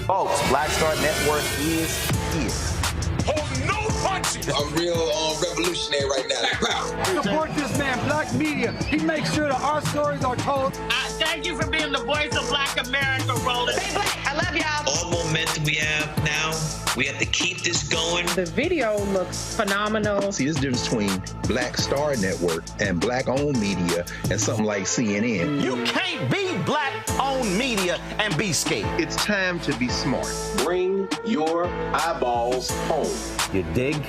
Folks, Black Star Network is here. Hold no punches! I'm real revolutionary right now. Black power. Support this man, Black Media. He makes sure that our stories are told. Thank you for being the voice of Black America, Roland. Stay black. I love y'all. All momentum we have now, we have to keep this going. The video looks phenomenal. See, this difference between Black Star Network and black-owned media and something like CNN. You can't be black-owned media and be scared. It's time to be smart. Bring your eyeballs home. You dig?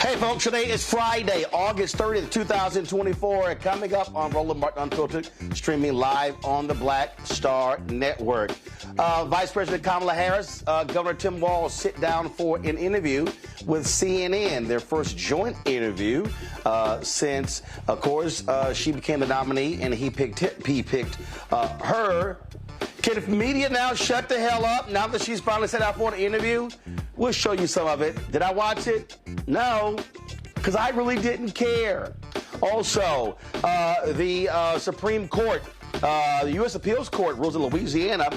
Hey, folks, today is Friday, August 30th, 2024. Coming up on Roland Martin Unfiltered, streaming live on the Black Star Network. Vice President Kamala Harris, Governor Tim Walz sit down for an interview with CNN, their first joint interview since, of course, she became the nominee and he picked her. Can the media now shut the hell up now that she's finally set out for an interview? We'll show you some of it. Did I watch it? No, because I really didn't care. Also, the Supreme Court, the U.S. Appeals Court rules in Louisiana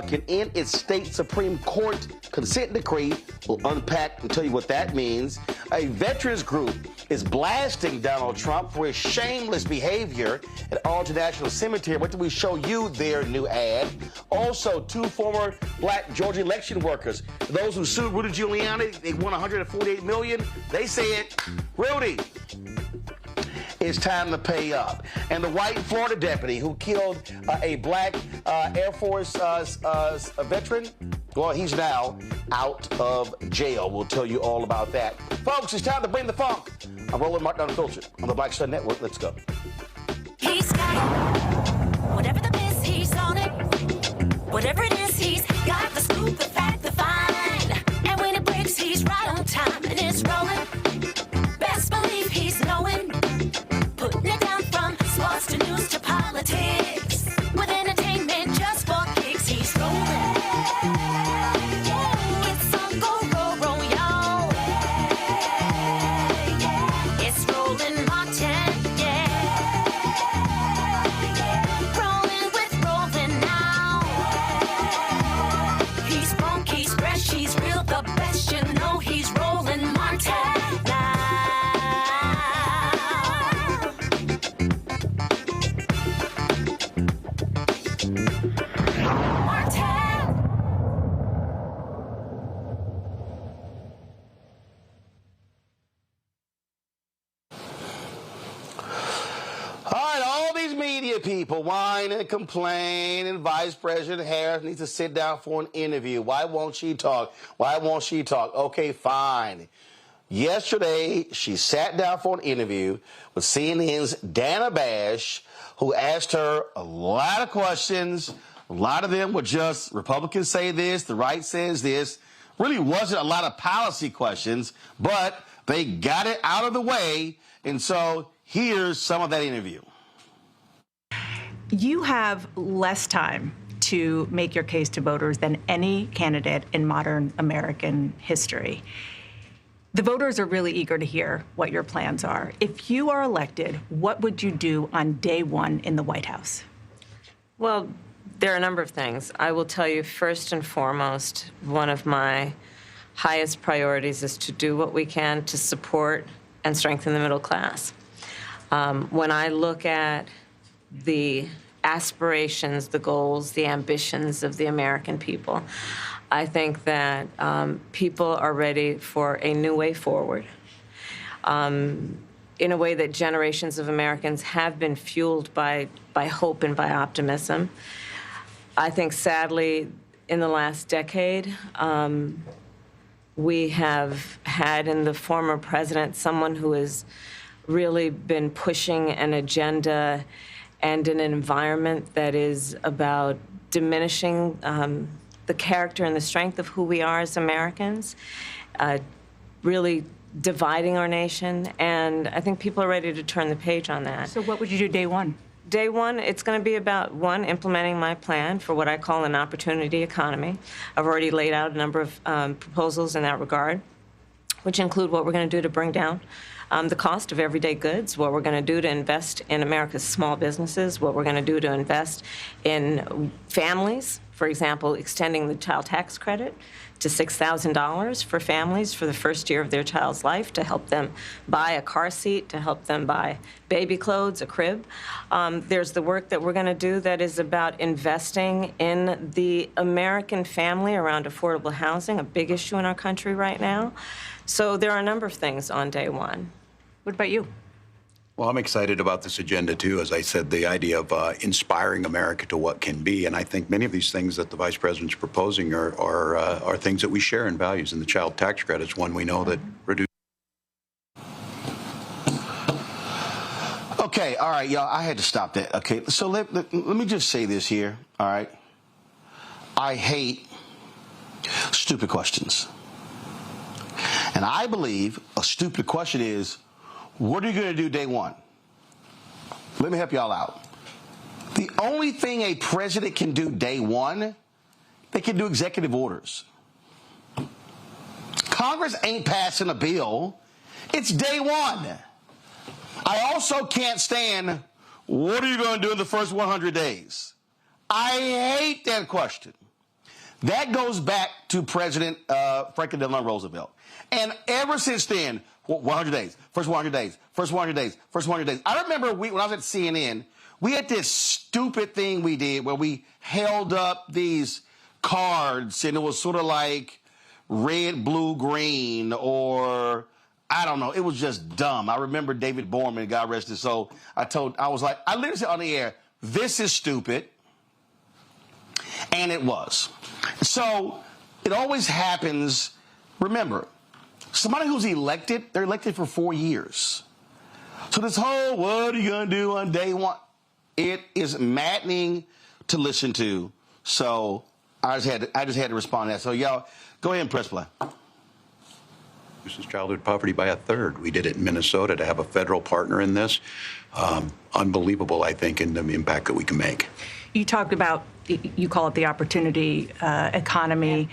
can end its state Supreme Court consent decree. We'll unpack and tell you what that means. A veterans group is blasting Donald Trump for his shameless behavior at Arlington National Cemetery. What did we show you their new ad? Also, two former black Georgia election workers, those who sued Rudy Giuliani, they won $148 million. They said, Rudy, it's time to pay up. And the white Florida deputy who killed a black Air Force veteran, well, he's now out of jail. We'll tell you all about that. Folks, it's time to bring the funk. I'm Roland Martin Unfiltered on the Black Star Network. Let's go. He's got it. Whatever the biz, he's on it. Whatever it is, he's got the scoop, the fact, the fine. And when it breaks, he's right on time and it's rolling. Best believe he's knowing. Putting it down from sports to news to politics. With entertainment just for kicks, he's rolling. It's on go, roll, y'all. It's Roland Martin, yeah. Rolling with Roland now. He's funk, he's fresh, he's real, the best, you know he's Roland Martin now. People whine and complain, and Vice President Harris needs to sit down for an interview. Why won't she talk? Why won't she talk? Okay, fine. Yesterday, she sat down for an interview with CNN's Dana Bash, who asked her a lot of questions. A lot of them were just Republicans say this, the right says this. Really wasn't a lot of policy questions, but they got it out of the way. And so here's some of that interview. You have less time to make your case to voters than any candidate in modern American history. The voters are really eager to hear what your plans are. If you are elected, what would you do on day one in the White House? Well, there are a number of things. I will tell you, first and foremost, one of my highest priorities is to do what we can to support and strengthen the middle class. When I look at the aspirations, the goals, the ambitions of the American people, I think that people are ready for a new way forward in a way that generations of Americans have been fueled by hope and by optimism. I think, sadly, in the last decade, we have had in the former president someone who has really been pushing an agenda and in an environment that is about diminishing the character and the strength of who we are as Americans, really dividing our nation, and I think people are ready to turn the page on that. So what would you do day one? Day one, it's going to be about, one, implementing my plan for what I call an opportunity economy. I've already laid out a number of proposals in that regard, which include what we're going to do to bring down the cost of everyday goods, what we're going to do to invest in America's small businesses, what we're going to do to invest in families, for example, extending the child tax credit to $6,000 for families for the first year of their child's life to help them buy a car seat, to help them buy baby clothes, a crib. There's the work that we're going to do that is about investing in the American family around affordable housing, a big issue in our country right now. So there are a number of things on day one. What about you? Well, I'm excited about this agenda, too. As I said, the idea of inspiring America to what can be. And I think many of these things that the vice president's proposing are things that we share in values. And the child tax credit is one we know that reduces. Okay, all right, y'all, I had to stop that. Okay, so let me just say this here, all right? I hate stupid questions. And I believe a stupid question is, what are you going to do day one? Let me help y'all out. The only thing a president can do day one, they can do executive orders. Congress ain't passing a bill. It's day one. I also can't stand, what are you going to do in the first 100 days? I hate that question. That goes back to President Franklin Delano Roosevelt. And ever since then, 100 days, first 100 days, first 100 days, first 100 days. I remember when I was at CNN, we had this stupid thing we did where we held up these cards, and it was sort of like red, blue, green, or I don't know. It was just dumb. I remember David Borman, God rest his soul. I literally said on the air, this is stupid. And it was. So it always happens. Remember, somebody who's elected, they're elected for 4 years. So this whole, what are you going to do on day one? It is maddening to listen to. So I just had to respond to that. So y'all, go ahead and press play. Reduces childhood poverty by a third. We did it in Minnesota to have a federal partner in this. Unbelievable, I think, in the impact that we can make. You talked about, you call it the opportunity economy.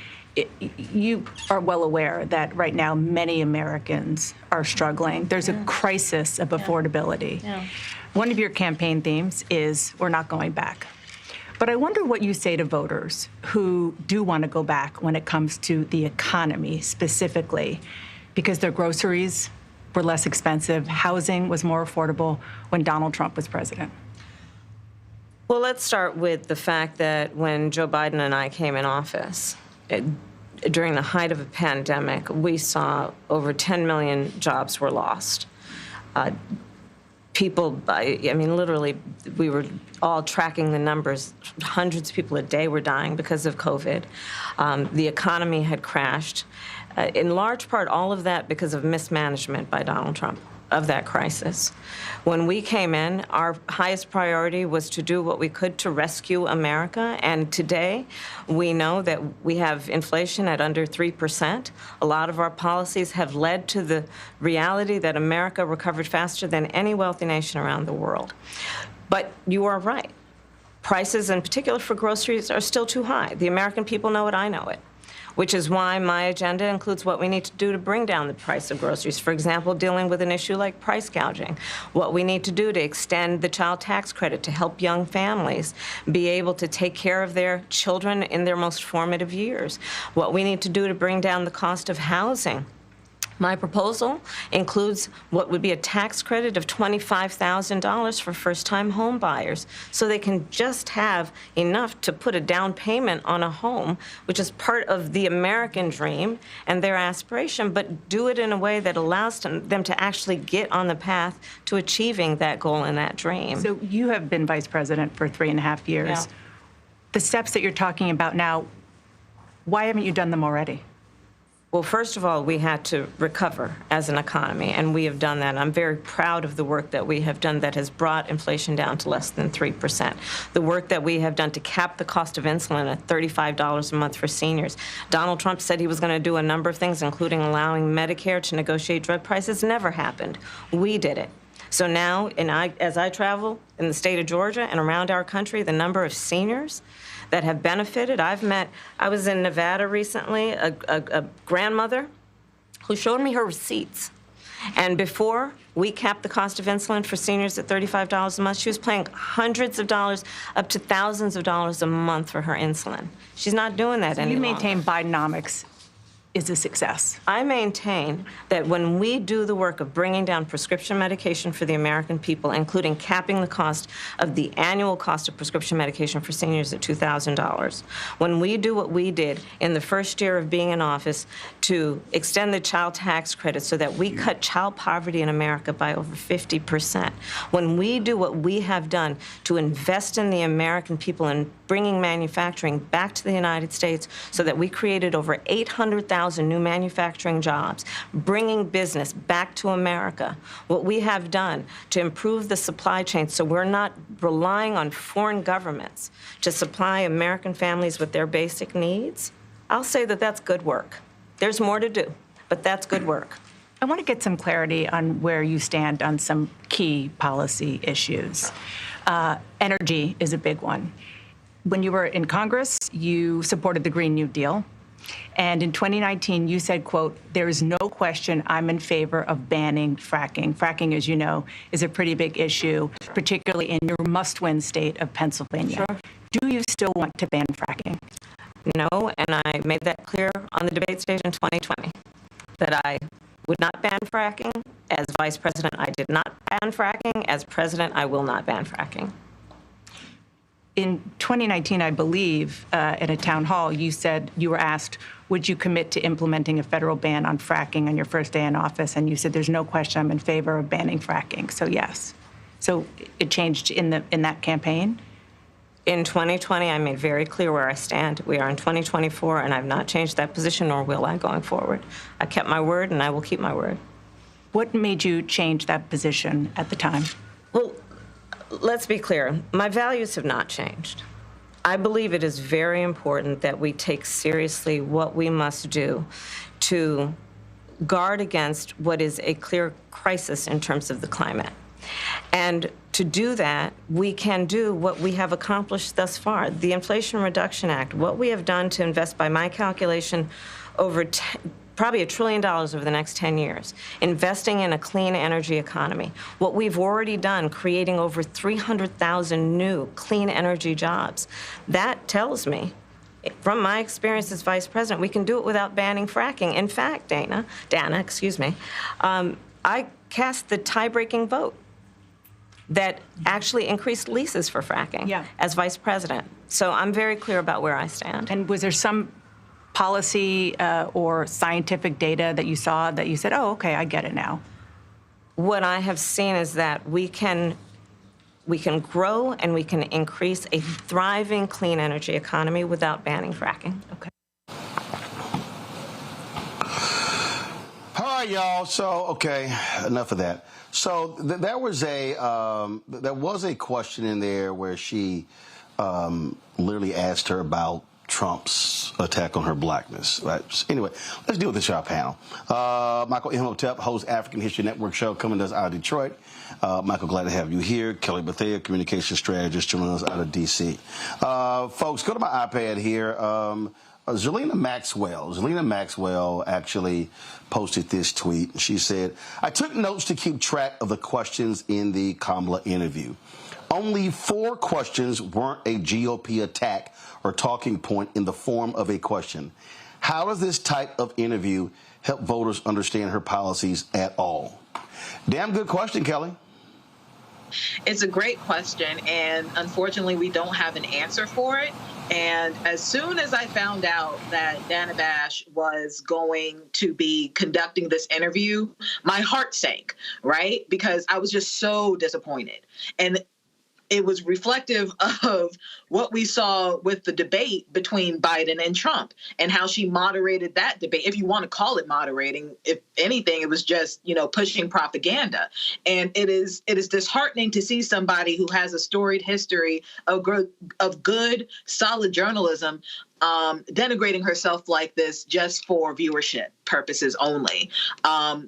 You are well aware that right now many Americans are struggling. There's a crisis of affordability. One of your campaign themes is we're not going back. But I wonder what you say to voters who do want to go back when it comes to the economy specifically, because their groceries were less expensive, housing was more affordable when Donald Trump was president. Well, let's start with the fact that when Joe Biden and I came in office, during the height of a pandemic, we saw over 10 million jobs were lost. People, I mean, literally, we were all tracking the numbers. Hundreds of people a day were dying because of COVID. The economy had crashed. In large part, all of that because of mismanagement by Donald Trump of that crisis. When we came in, our highest priority was to do what we could to rescue America. And today, we know that we have inflation at under 3%. A lot of our policies have led to the reality that America recovered faster than any wealthy nation around the world. But you are right. Prices, in particular for groceries, are still too high. The American people know it, I know it. Which is why my agenda includes what we need to do to bring down the price of groceries. For example, dealing with an issue like price gouging. What we need to do to extend the child tax credit to help young families be able to take care of their children in their most formative years. What we need to do to bring down the cost of housing. My proposal includes what would be a tax credit of $25,000 for first-time home buyers, so they can just have enough to put a down payment on a home, which is part of the American dream and their aspiration, but do it in a way that allows them to actually get on the path to achieving that goal and that dream. So you have been vice president for 3.5 years. Yeah. The steps that you're talking about now, why haven't you done them already? Well, first of all, we had to recover as an economy, and we have done that. I'm very proud of the work that we have done that has brought inflation down to less than 3%. The work that we have done to cap the cost of insulin at $35 a month for seniors. Donald Trump said he was going to do a number of things, including allowing Medicare to negotiate drug prices. Never happened. We did it. So now, as I travel in the state of Georgia and around our country, the number of seniors that have benefited. I was in Nevada recently, a grandmother who showed me her receipts. And before we capped the cost of insulin for seniors at $35 a month, she was paying hundreds of dollars, up to thousands of dollars a month for her insulin. She's not doing that anymore. You maintain Bidenomics is a success. I maintain that when we do the work of bringing down prescription medication for the American people, including capping the cost of the annual cost of prescription medication for seniors at $2,000, when we do what we did in the first year of being in office to extend the child tax credit so that we cut child poverty in America by over 50%, when we do what we have done to invest in the American people and bringing manufacturing back to the United States so that we created over 800,000 new manufacturing jobs, bringing business back to America. What we have done to improve the supply chain so we're not relying on foreign governments to supply American families with their basic needs, I'll say that that's good work. There's more to do, but that's good work. I want to get some clarity on where you stand on some key policy issues. Energy is a big one. When you were in Congress, you supported the Green New Deal. And in 2019, you said, quote, "There is no question I'm in favor of banning fracking." Fracking, as you know, is a pretty big issue, particularly in your must-win state of Pennsylvania. Sure. Do you still want to ban fracking? No, and I made that clear on the debate stage in 2020, that I would not ban fracking. As vice president, I did not ban fracking. As president, I will not ban fracking. In 2019, I believe, at a town hall, you said you were asked, would you commit to implementing a federal ban on fracking on your first day in office? And you said, there's no question I'm in favor of banning fracking. So yes. So it changed in that campaign? In 2020, I made very clear where I stand. We are in 2024, and I've not changed that position, nor will I going forward. I kept my word, and I will keep my word. What made you change that position at the time? Well, let's be clear. My values have not changed. I believe it is very important that we take seriously what we must do to guard against what is a clear crisis in terms of the climate. And to do that, we can do what we have accomplished thus far. The Inflation Reduction Act, what we have done to invest, by my calculation, over probably $1 trillion over the next 10 years, investing in a clean energy economy. What we've already done, creating over 300,000 new clean energy jobs. That tells me, from my experience as vice president, we can do it without banning fracking. In fact, Dana, I cast the tie-breaking vote that actually increased leases for fracking as vice president. So I'm very clear about where I stand. And was there some policy or scientific data that you saw that you said, oh, okay, I get it now? What I have seen is that we can grow and we can increase a thriving clean energy economy without banning fracking. Okay. All right, y'all. So, okay, enough of that. So there was a question in there where she literally asked her about Trump's attack on her blackness. Right? Anyway, let's deal with this, y'all, panel. Michael Imhotep hosts African History Network show coming to us out of Detroit. Michael, glad to have you here. Kelly Bethea, communication strategist, joining us out of D.C. Folks, go to my iPad here. Zelina Maxwell actually posted this tweet. She said, I took notes to keep track of the questions in the Kamala interview. Only 4 questions weren't a GOP attack or talking point in the form of a question. How does this type of interview help voters understand her policies at all? Damn good question, Kelly. It's a great question, and unfortunately, we don't have an answer for it. And as soon as I found out that Dana Bash was going to be conducting this interview, my heart sank, right? Because I was just so disappointed. And it was reflective of what we saw with the debate between Biden and Trump and how she moderated that debate. If you want to call it moderating, if anything, it was just, pushing propaganda. And it is disheartening to see somebody who has a storied history of good, solid journalism denigrating herself like this just for viewership purposes only.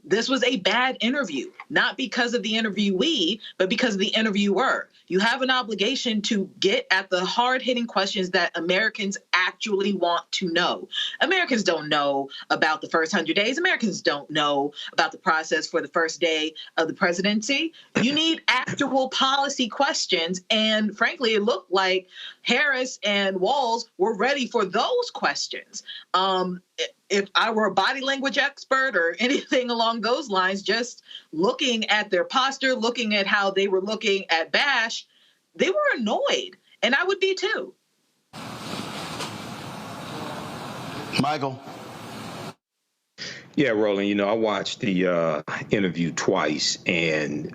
This was a bad interview, not because of the interviewee, but because of the interviewer. You have an obligation to get at the hard-hitting questions that Americans actually want to know. Americans don't know about the first 100 days. Americans don't know about the process for the first day of the presidency. You need actual policy questions. And frankly, it looked like Harris and Walz were ready for those questions. If I were a body language expert or anything along those lines, just looking at their posture, looking at how they were looking at Bash, they were annoyed. And I would be too. Michael. Yeah, Roland, you know, I watched the interview twice, and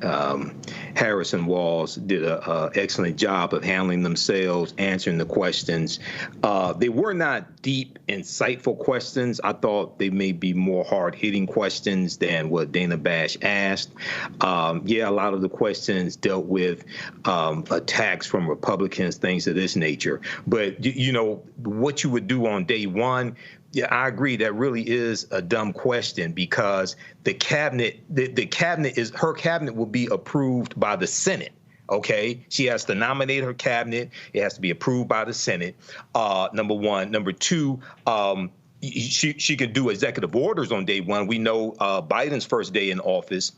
Harris and Walz did an excellent job of handling themselves, answering the questions. They were not deep, insightful questions. I thought they may be more hard-hitting questions than what Dana Bash asked. Yeah, a lot of the questions dealt with attacks from Republicans, things of this nature. But, you know, what you would do on day one, yeah, I agree. That really is a dumb question because the cabinet, her cabinet will be approved by the Senate. OK, she has to nominate her cabinet. It has to be approved by the Senate. Number one. Number two, she can do executive orders on day one. We know Biden's first day in office,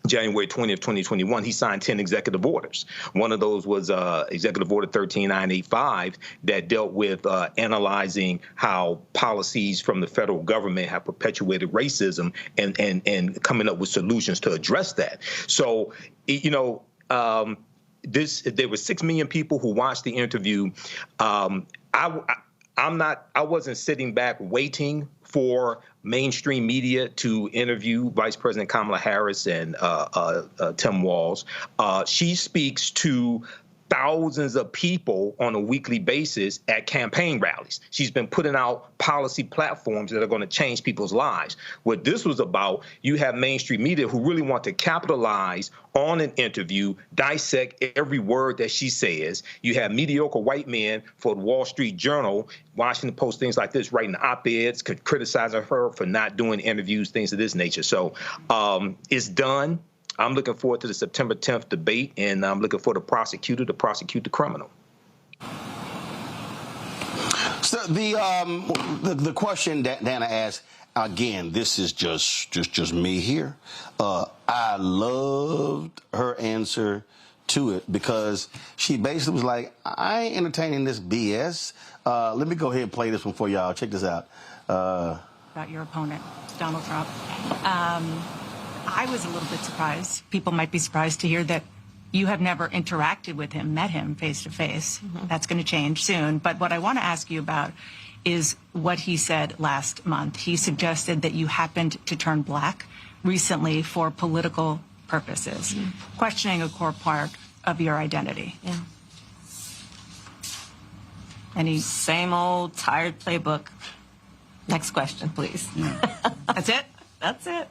January 20th, 2021, he signed 10 executive orders. One of those was Executive Order 13985 that dealt with analyzing how policies from the federal government have perpetuated racism and coming up with solutions to address that. So, you know, there were 6 million people who watched the interview. I wasn't sitting back waiting for mainstream media to interview Vice President Kamala Harris and Tim Walz. She speaks to thousands of people on a weekly basis at campaign rallies. She's been putting out policy platforms that are going to change people's lives. What this was about, you have mainstream media who really want to capitalize on an interview, dissect every word that she says. You have mediocre white men for the Wall Street Journal, Washington Post, things like this, writing op-eds, criticizing her for not doing interviews, things of this nature. So it's done. I'm looking forward to the September 10th debate, and I'm looking for the prosecutor to prosecute the criminal. So the question that Dana asked, again, this is just me here. I loved her answer to it because she basically was like, I ain't entertaining this BS. Let me go ahead and play this one for y'all. Check this out. About your opponent, Donald Trump. I was a little bit surprised. People might be surprised to hear that you have never interacted with him, met him face to face. That's going to change soon. But what I want to ask you about is what he said last month. He suggested that you happened to turn black recently for political purposes, questioning a core part of your identity. Yeah. Any same old tired playbook. Next question, please. Yeah. That's it? That's it.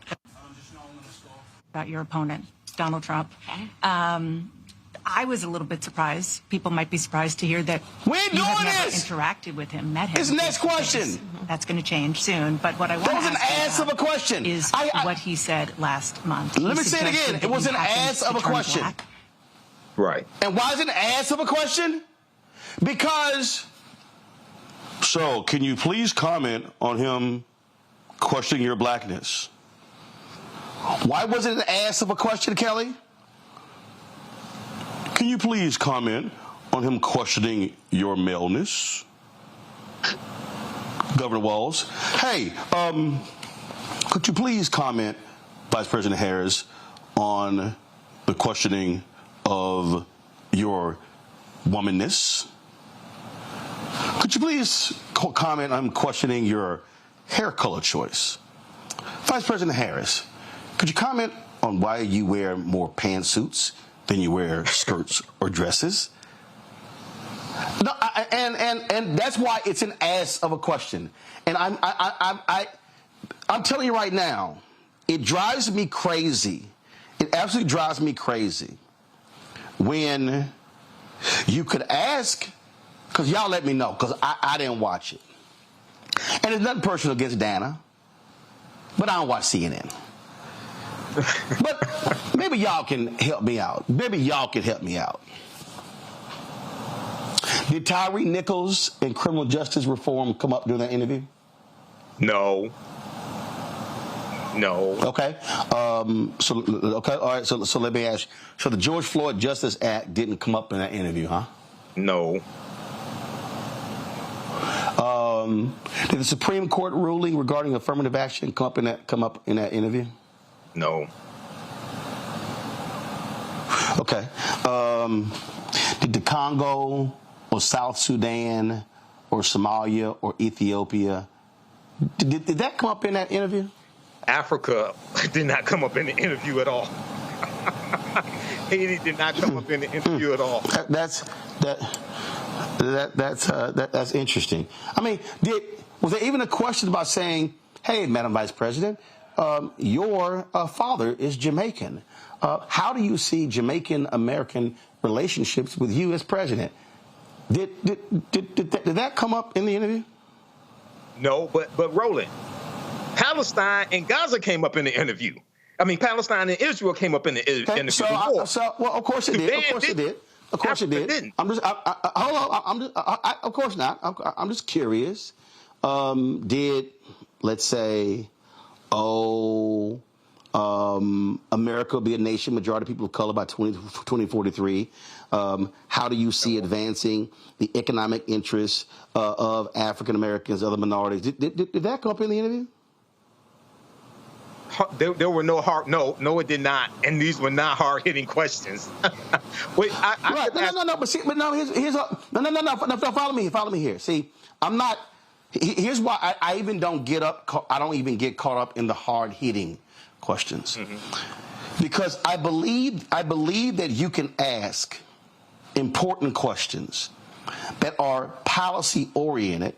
About your opponent, Donald Trump. Okay. I was a little bit surprised. People might be surprised to hear that we ain't you doing have never this. Interacted with him, met him. This next question. That's going to change soon. But what I want to ask an ass of a question. Is what he said last month. Let me say it again. It was an ass of a question. Black. Right. And why is it an ass of a question? Because, so can you please comment on him questioning your blackness? Why was it an ass of a question, Kelly? Can you please comment on him questioning your maleness? Governor Walz. Hey, could you please comment, Vice President Harris, on the questioning of your womanness? Could you please comment on questioning your hair color choice? Vice President Harris, could you comment on why you wear more pantsuits than you wear skirts or dresses? No, and that's why it's an ass of a question. And I'm telling you right now, it drives me crazy. It absolutely drives me crazy when you could ask, because y'all let me know, because I didn't watch it. And it's nothing personal against Dana, but I don't watch CNN. But maybe y'all can help me out. Maybe y'all can help me out. Did Tyree Nichols and criminal justice reform come up during that interview? No. Okay. Okay. All right. So let me ask. So the George Floyd Justice Act didn't come up in that interview, huh? No. Did the Supreme Court ruling regarding affirmative action come up in that interview? No. Okay. Did the Congo or South Sudan or Somalia or Ethiopia, did that come up in that interview? Africa did not come up in the interview at all. Haiti did not come up in the interview at all. That's interesting. I mean, was there even a question about saying, "Hey, Madam Vice President, your father is Jamaican. How do you see Jamaican-American relationships with you as president?" Did that come up in the interview? No, but Roland, Palestine and Gaza came up in the interview. I mean, Palestine and Israel came up in the interview. Well, of course it did. Of course it did. Of course it did. Didn't. Hold on. Of course not. I'm just curious. Did, let's say, America be a nation, majority of people of color by 2043? How do you see advancing the economic interests of African Americans, other minorities? Did that come up in the interview? There were no it did not, and these were not hard-hitting questions. Wait, right? No. But follow me here. See, I'm not. Here's why I even don't get up. I don't even get caught up in the hard-hitting questions, because I believe that you can ask important questions that are policy-oriented,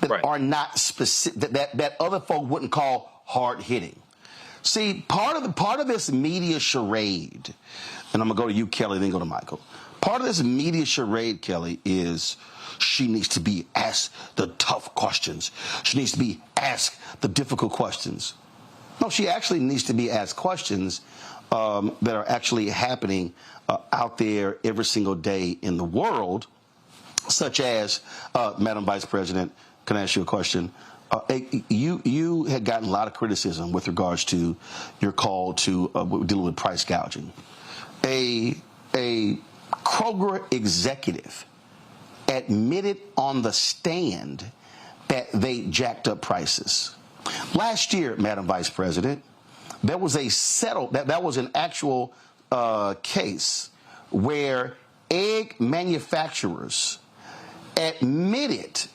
that are not specific, that other folk wouldn't call hard-hitting. See, part of this media charade, and I'm going to go to you, Kelly, then go to Michael. Part of this media charade, Kelly, is she needs to be asked the tough questions. She needs to be asked the difficult questions. No, she actually needs to be asked questions that are actually happening out there every single day in the world, such as, Madam Vice President, can I ask you a question? You had gotten a lot of criticism with regards to your call to dealing with price gouging. A Kroger executive admitted on the stand that they jacked up prices. Last year, Madam Vice President, there was that was an actual case where egg manufacturers admitted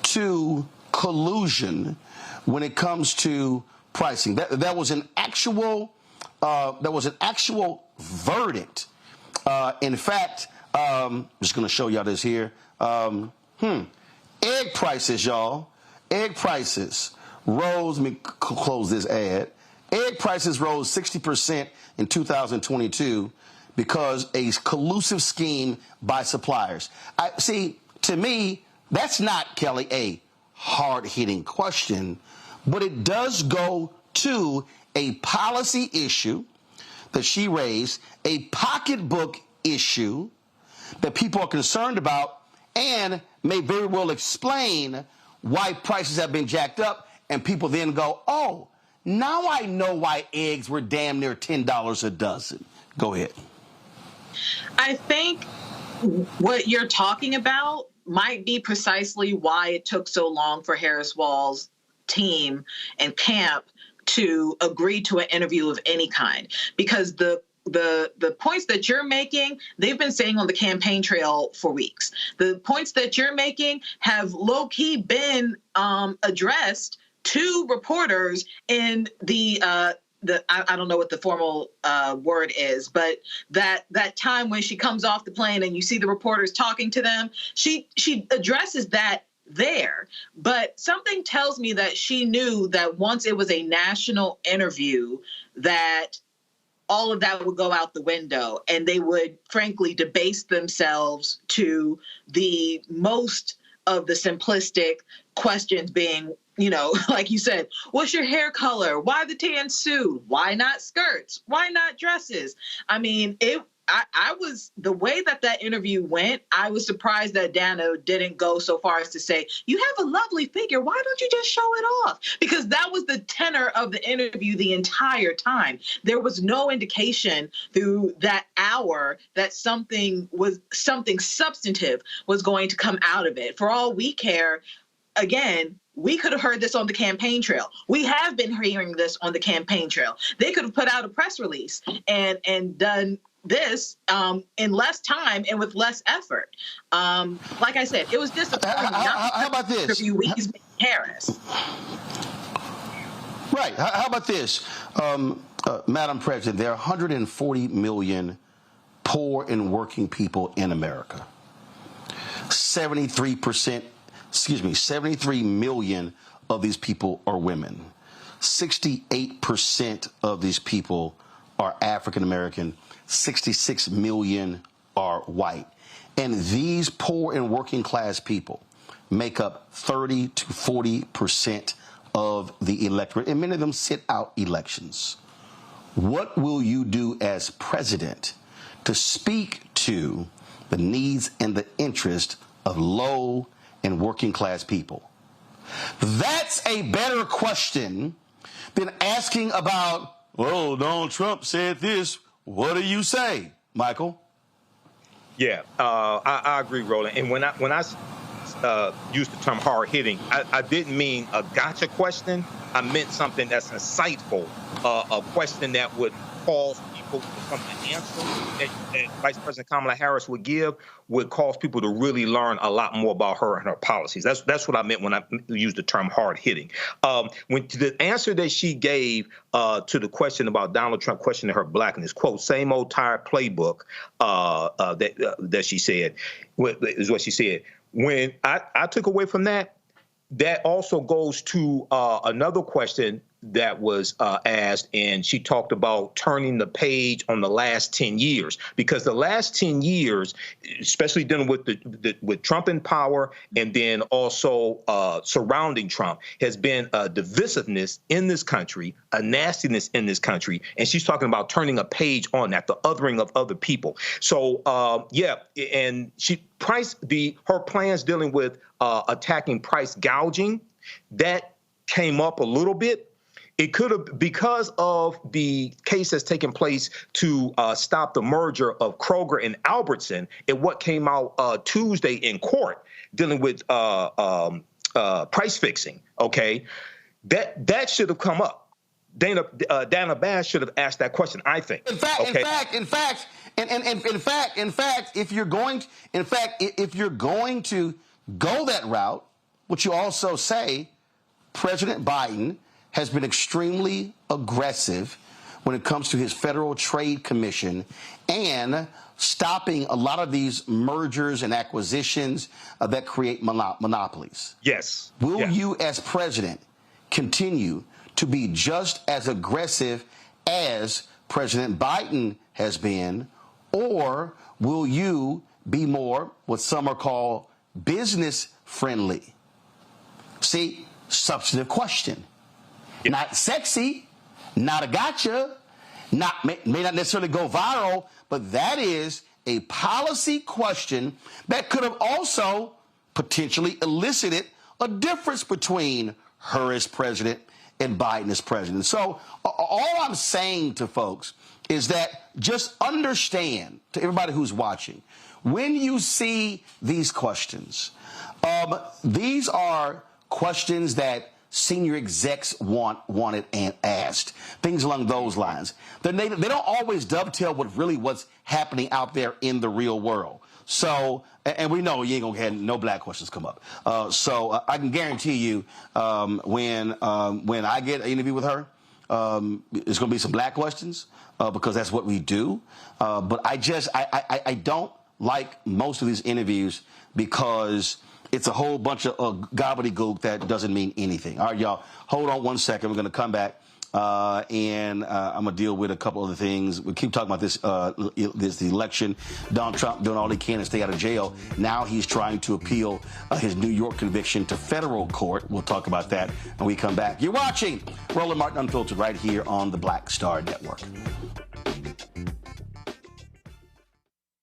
to collusion when it comes to pricing. That was an actual verdict. In fact, I'm just going to show y'all this here. Egg prices, y'all. Egg prices rose. Let me close this ad. Egg prices rose 60% in 2022 because a collusive scheme by suppliers. To me, that's not, Kelly, a hard-hitting question, but it does go to a policy issue that she raised, a pocketbook issue that people are concerned about, and may very well explain why prices have been jacked up, and people then go, oh, now I know why eggs were damn near $10 a dozen. Go ahead. I think what you're talking about might be precisely why it took so long for Harris Walz' team and camp to agree to an interview of any kind, because the points that you're making, they've been saying on the campaign trail for weeks. The points that you're making have low-key been addressed to reporters in I don't know what the formal word is, but that time when she comes off the plane and you see the reporters talking to them, she addresses that there. But something tells me that she knew that once it was a national interview, that all of that would go out the window, and they would frankly debase themselves to the most of the simplistic questions being, like you said, what's your hair color? Why the tan suit? Why not skirts? Why not dresses? I mean, I was, the way that interview went, I was surprised that Dano didn't go so far as to say, you have a lovely figure. Why don't you just show it off? Because that was the tenor of the interview the entire time. There was no indication through that hour that something substantive was going to come out of it. For all we care, again, we could have heard this on the campaign trail. We have been hearing this on the campaign trail. They could have put out a press release and done this in less time and with less effort. Like I said, it was disappointing. How about this? Harris. Right. How about this? Madam President, there are 140 million poor and working people in America. 73 million of these people are women. 68% of these people are African American. 66 million are white. And these poor and working class people make up 30 to 40% of the electorate, and many of them sit out elections. What will you do as president to speak to the needs and the interest of low and working class people? That's a better question than asking about, well, Donald Trump said this. What do you say, Michael? Yeah, I agree, Roland. And when I used the term hard hitting, I didn't mean a gotcha question. I meant something that's insightful, a question that would cause people to come to answer that Vice President Kamala Harris would give, would cause people to really learn a lot more about her and her policies. That's what I meant when I used the term hard hitting. When the answer that she gave to the question about Donald Trump questioning her blackness, quote, same old tired playbook that she said, is what she said. When I took away from that, that also goes to another question that was asked, and she talked about turning the page on the last 10 years, because the last 10 years, especially dealing with with Trump in power and then also surrounding Trump, has been a divisiveness in this country, a nastiness in this country, and she's talking about turning a page on that, the othering of other people. So yeah, and her plans dealing with attacking price gouging, that came up a little bit. It could have, because of the case that's taken place to stop the merger of Kroger and Albertson, and what came out Tuesday in court dealing with price fixing. Okay, that should have come up. Dana Bash should have asked that question, I think. In fact, if you're going to go that route, which you also say, President Biden has been extremely aggressive when it comes to his Federal Trade Commission and stopping a lot of these mergers and acquisitions that create monopolies. Yes. Will you, as president, continue to be just as aggressive as President Biden has been, or will you be more what some are called business friendly? See, substantive question. Yeah. Not sexy, not a gotcha, may not necessarily go viral, but that is a policy question that could have also potentially elicited a difference between her as president and Biden as president. So all I'm saying to folks is that just understand, to everybody who's watching, when you see these questions, these are questions that senior execs wanted and asked, things along those lines. They don't always dovetail with really what's happening out there in the real world. So, and we know you ain't gonna have no black questions come up. So I can guarantee you, when I get an interview with her, it's gonna be some black questions because that's what we do. But I don't like most of these interviews because it's a whole bunch of gobbledygook that doesn't mean anything. All right, y'all, hold on one second. We're going to come back, and I'm going to deal with a couple other things. We keep talking about this election. Donald Trump doing all he can to stay out of jail. Now he's trying to appeal his New York conviction to federal court. We'll talk about that when we come back. You're watching Roland Martin Unfiltered right here on the Black Star Network.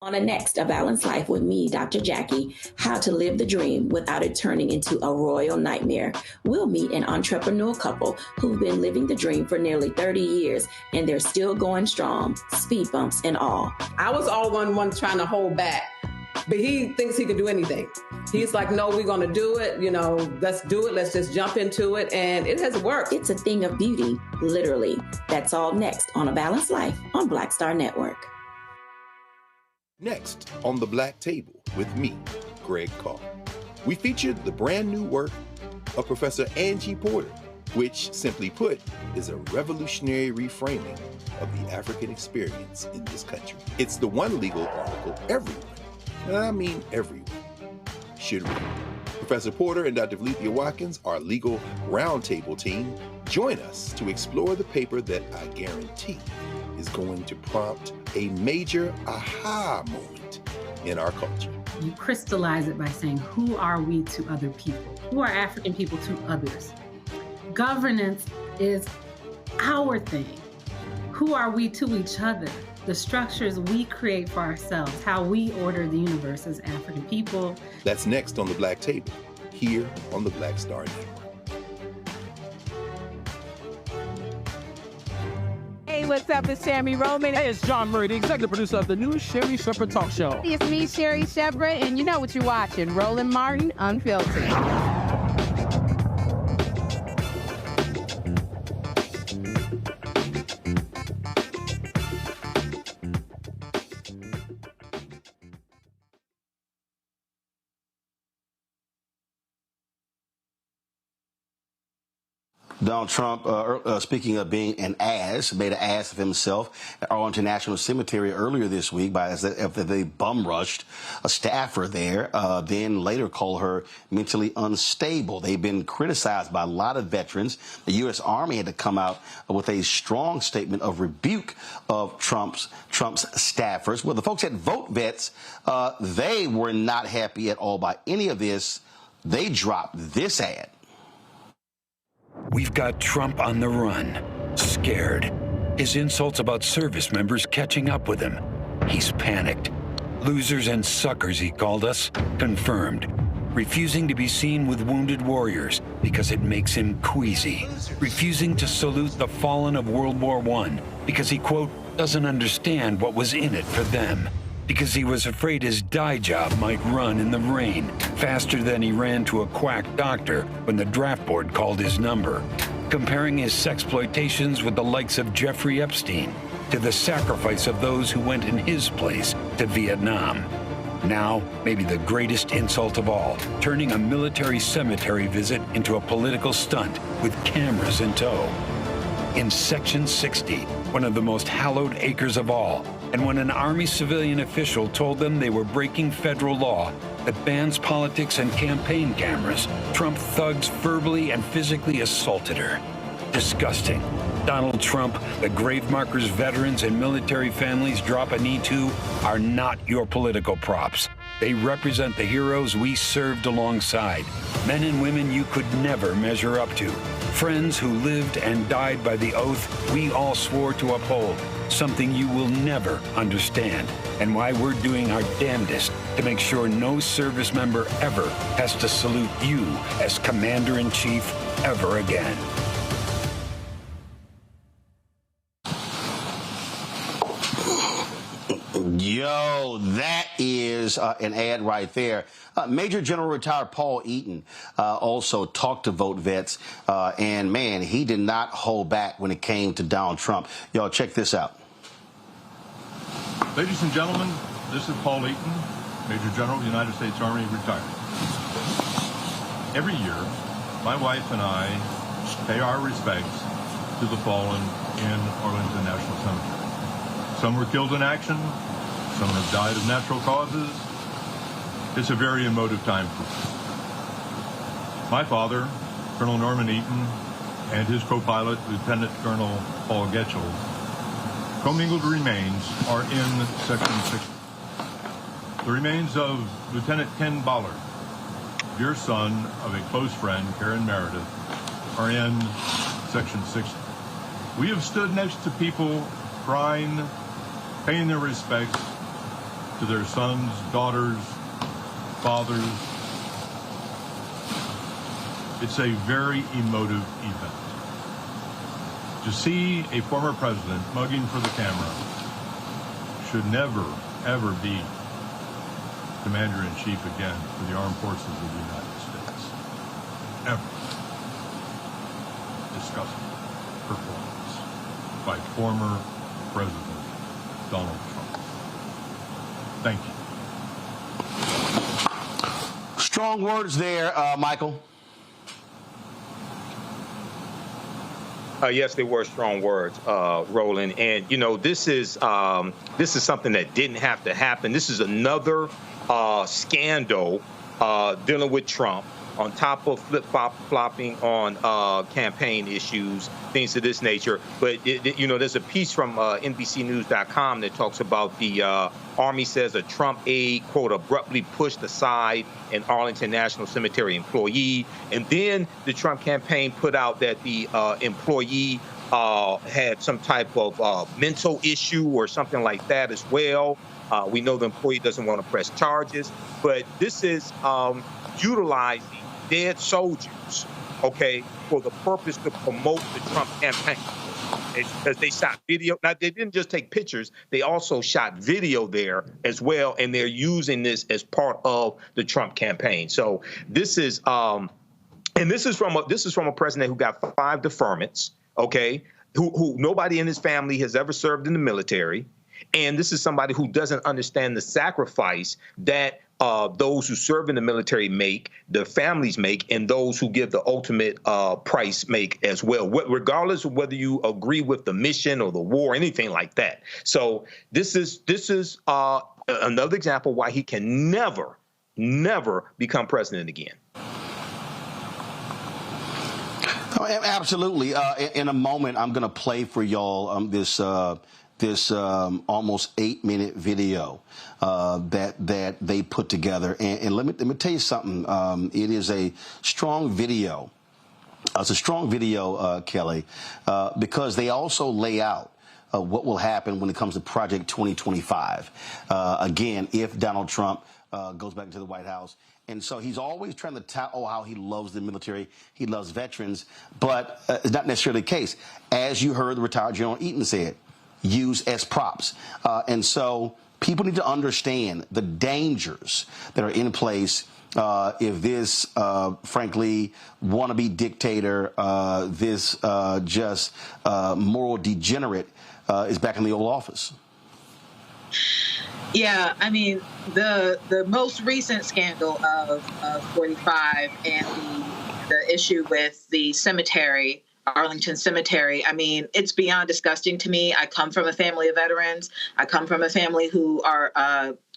On the next A Balanced Life with me, Dr. Jackie, how to live the dream without it turning into a royal nightmare. We'll meet an entrepreneur couple who've been living the dream for nearly 30 years, and they're still going strong, speed bumps and all. I was all one trying to hold back, but he thinks he can do anything. He's like, no, we're going to do it. You know, let's do it. Let's just jump into it. And it has worked. It's a thing of beauty, literally. That's all next on A Balanced Life on Black Star Network. Next on The Black Table with me, Greg Carr. We featured the brand new work of Professor Angie Porter, which, simply put, is a revolutionary reframing of the African experience in this country. It's the one legal article everyone, and I mean everyone, should read. Professor Porter and Dr. Valencia Watkins, our legal roundtable team, join us to explore the paper that I guarantee is going to prompt a major aha moment in our culture. You crystallize it by saying, who are we to other people? Who are African people to others? Governance is our thing. Who are we to each other? The structures we create for ourselves, how we order the universe as African people. That's next on The Black Table, here on the Black Star Network. Hey, what's up? It's Sammy Roman. Hey, it's John Murray, the executive producer of the new Sherry Shepherd Talk Show. It's me, Sherry Shepherd, and you know what you're watching, Roland Martin Unfiltered. Donald Trump, speaking of being an ass, made an ass of himself at Arlington National Cemetery earlier this week after they bum rushed a staffer there, then later called her mentally unstable. They've been criticized by a lot of veterans. The U.S. Army had to come out with a strong statement of rebuke of Trump's staffers. Well, the folks at Vote Vets, they were not happy at all by any of this. They dropped this ad. We've got Trump on the run, scared. His insults about service members catching up with him. He's panicked. Losers and suckers, he called us, confirmed. Refusing to be seen with wounded warriors because it makes him queasy. Refusing to salute the fallen of World War I because he, quote, doesn't understand what was in it for them. Because he was afraid his dye job might run in the rain faster than he ran to a quack doctor when the draft board called his number. Comparing his sexploitations with the likes of Jeffrey Epstein to the sacrifice of those who went in his place to Vietnam. Now, maybe the greatest insult of all, turning a military cemetery visit into a political stunt with cameras in tow. In Section 60, one of the most hallowed acres of all, and when an Army civilian official told them they were breaking federal law that bans politics and campaign cameras, Trump thugs verbally and physically assaulted her. Disgusting. Donald Trump, the grave markers veterans and military families drop a knee to are not your political props. They represent the heroes we served alongside, men and women you could never measure up to, friends who lived and died by the oath we all swore to uphold, something you will never understand, and why we're doing our damnedest to make sure no service member ever has to salute you as Commander-in-Chief ever again. Yo, that is an ad right there. Major General retired Paul Eaton also talked to Vote Vets, and man, he did not hold back when it came to Donald Trump. Y'all check this out. Ladies and gentlemen, this is Paul Eaton, Major General of the United States Army, retired. Every year, my wife and I pay our respects to the fallen in Arlington National Cemetery. Some were killed in action. Some have died of natural causes. It's a very emotive time for us. My father, Colonel Norman Eaton, and his co-pilot, Lieutenant Colonel Paul Getchell, commingled remains are in Section 60. The remains of Lieutenant Ken Ballard, dear son of a close friend, Karen Meredith, are in Section 60. We have stood next to people crying, paying their respects to their sons, daughters, fathers. It's a very emotive event. To see a former president mugging for the camera should never, ever be Commander-in-Chief again for the Armed Forces of the United States. Ever. Disgusting performance by former President Donald Trump. Thank you. Strong words there, Michael. Yes, they were strong words, Roland. And this is something that didn't have to happen. This is another scandal dealing with Trump, on top of flip-flopping on campaign issues, things of this nature. But there's a piece from NBCNews.com that talks about the Army says a Trump aide, quote, abruptly pushed aside an Arlington National Cemetery employee. And then the Trump campaign put out that the employee had some type of mental issue or something like that as well. We know the employee doesn't want to press charges, but this is utilizing dead soldiers, okay, for the purpose to promote the Trump campaign. Because they shot video. Now, they didn't just take pictures. They also shot video there as well, and they're using this as part of the Trump campaign. So this is and this is from a president who got 5 deferments, okay, who nobody in his family has ever served in the military. And this is somebody who doesn't understand the sacrifice that those who serve in the military make, their families make, and those who give the ultimate price make as well, regardless of whether you agree with the mission or the war, anything like that. So this is another example why he can never become president again. Oh, absolutely. In a moment, I'm going to play for y'all this almost 8-minute video that they put together. And let me tell you something. It is a strong video. It's a strong video, Kelly, because they also lay out what will happen when it comes to Project 2025. Again, if Donald Trump goes back into the White House. And so he's always trying to tout how he loves the military, he loves veterans, but it's not necessarily the case. As you heard the retired General Eaton said, used as props. And so people need to understand the dangers that are in place if this, frankly, wannabe dictator, this just moral degenerate is back in the Oval Office. Yeah, I mean, the most recent scandal of 45 and the issue with the cemetery, Arlington Cemetery, I mean, it's beyond disgusting to me. I come from a family of veterans. I come from a family who are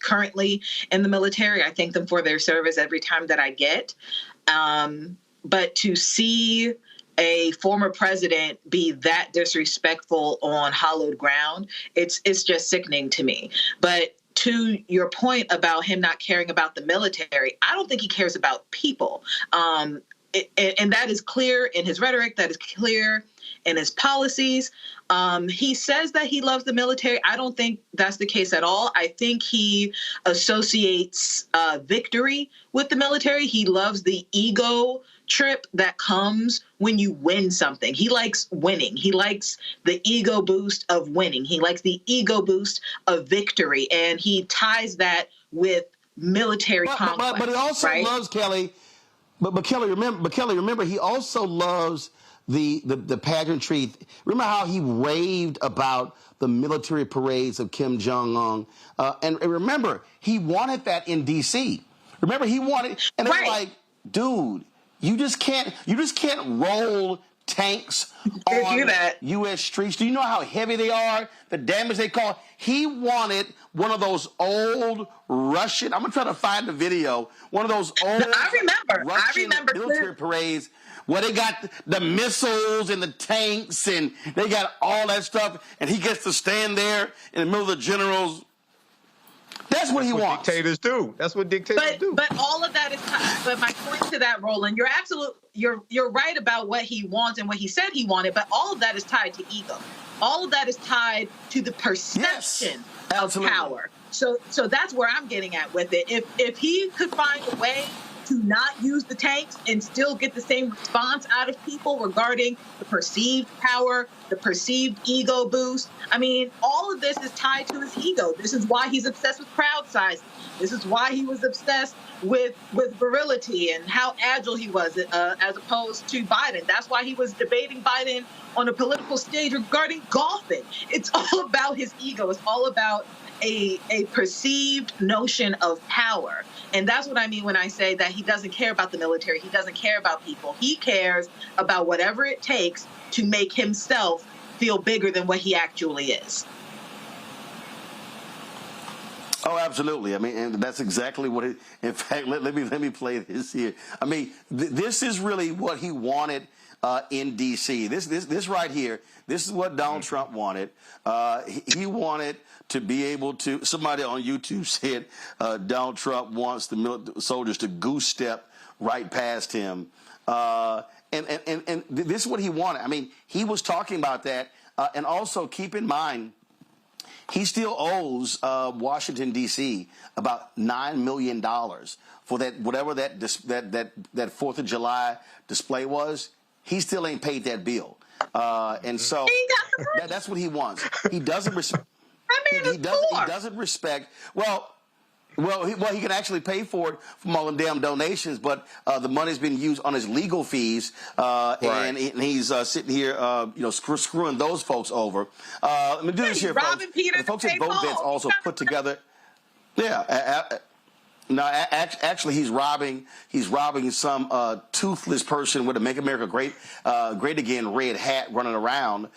currently in the military. I thank them for their service every time that I get. But to see a former president be that disrespectful on hallowed ground, it's just sickening to me. But to your point about him not caring about the military, I don't think he cares about people. And that is clear in his rhetoric. That is clear in his policies. He says that he loves the military. I don't think that's the case at all. I think he associates victory with the military. He loves the ego trip that comes when you win something. He likes winning. He likes the ego boost of winning. He likes the ego boost of victory. And he ties that with military conquest. But he also right? loves Kelly. But Kelly, remember, he also loves the pageantry. Remember how he raved about the military parades of Kim Jong-un? And remember, he wanted that in D.C. Remember, he wanted, and they were like, dude, you just can't roll tanks on U.S. streets. Do you know how heavy they are? The damage they cause? He wanted one of those old Russian, I'm going to try to find the video, one of those old Russian military parades where they got the missiles and the tanks and they got all that stuff, and he gets to stand there in the middle of the generals. That's what he wants. Dictators do. That's what dictators do. But all of that is. But my point to that, Roland, you're right about what he wants and what he said he wanted. But all of that is tied to ego. All of that is tied to the perception of power. So that's where I'm getting at with it. If he could find a way to not use the tanks and still get the same response out of people regarding the perceived power, the perceived ego boost. I mean, all of this is tied to his ego. This is why he's obsessed with crowd sizing. This is why he was obsessed with virility and how agile he was as opposed to Biden. That's why he was debating Biden on a political stage regarding golfing. It's all about his ego. It's all about a perceived notion of power. And that's what I mean when I say that he doesn't care about the military. He doesn't care about people. He cares about whatever it takes to make himself feel bigger than what he actually is. Oh, absolutely. I mean, and that's exactly what it. In fact, let me play this here. I mean, this is really what he wanted in D.C. This right here. This is what Donald Trump wanted. He wanted to be able to. Somebody on YouTube said Donald Trump wants the soldiers to goose step right past him. And this is what he wanted. I mean, he was talking about that. And also keep in mind, he still owes Washington, D.C. about $9 million for that, whatever that 4th of July display was. He still ain't paid that bill. And so that's what he wants. He doesn't respect. He doesn't respect. Well, he can actually pay for it from all them damn donations, but the money's been used on his legal fees, and he's sitting here, screwing those folks over. Let me do this here, folks. The folks at Vote Vets also put together. Yeah. No, actually, he's robbing some toothless person with a "Make America Great Again" red hat running around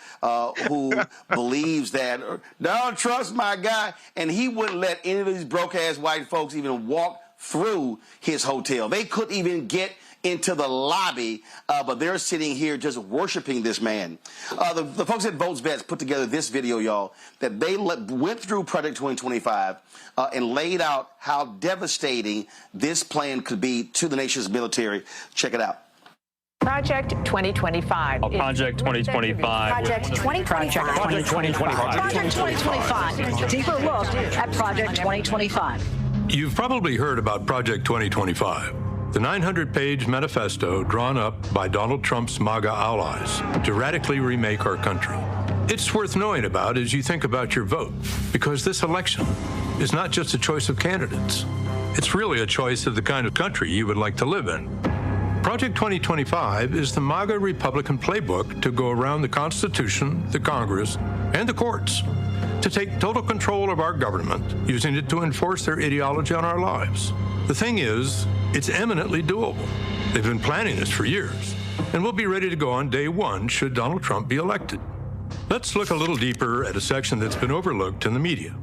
who believes that don't trust my guy, and he wouldn't let any of these broke ass white folks even walk through his hotel. They couldn't even get into the lobby, but they're sitting here just worshiping this man. The folks at Vote Vets put together this video, y'all, that they went through Project 2025 and laid out how devastating this plan could be to the nation's military. Check it out. Project 2025. Project 2025. Project 2025. Project 2025. Project 2025. Deeper look at Project 2025. You've probably heard about Project 2025. The 900-page manifesto drawn up by Donald Trump's MAGA allies to radically remake our country. It's worth knowing about as you think about your vote, because this election is not just a choice of candidates. It's really a choice of the kind of country you would like to live in. Project 2025 is the MAGA Republican playbook to go around the Constitution, the Congress, and the courts to take total control of our government, using it to enforce their ideology on our lives. The thing is, it's eminently doable. They've been planning this for years, and we'll be ready to go on day one should Donald Trump be elected. Let's look a little deeper at a section that's been overlooked in the media.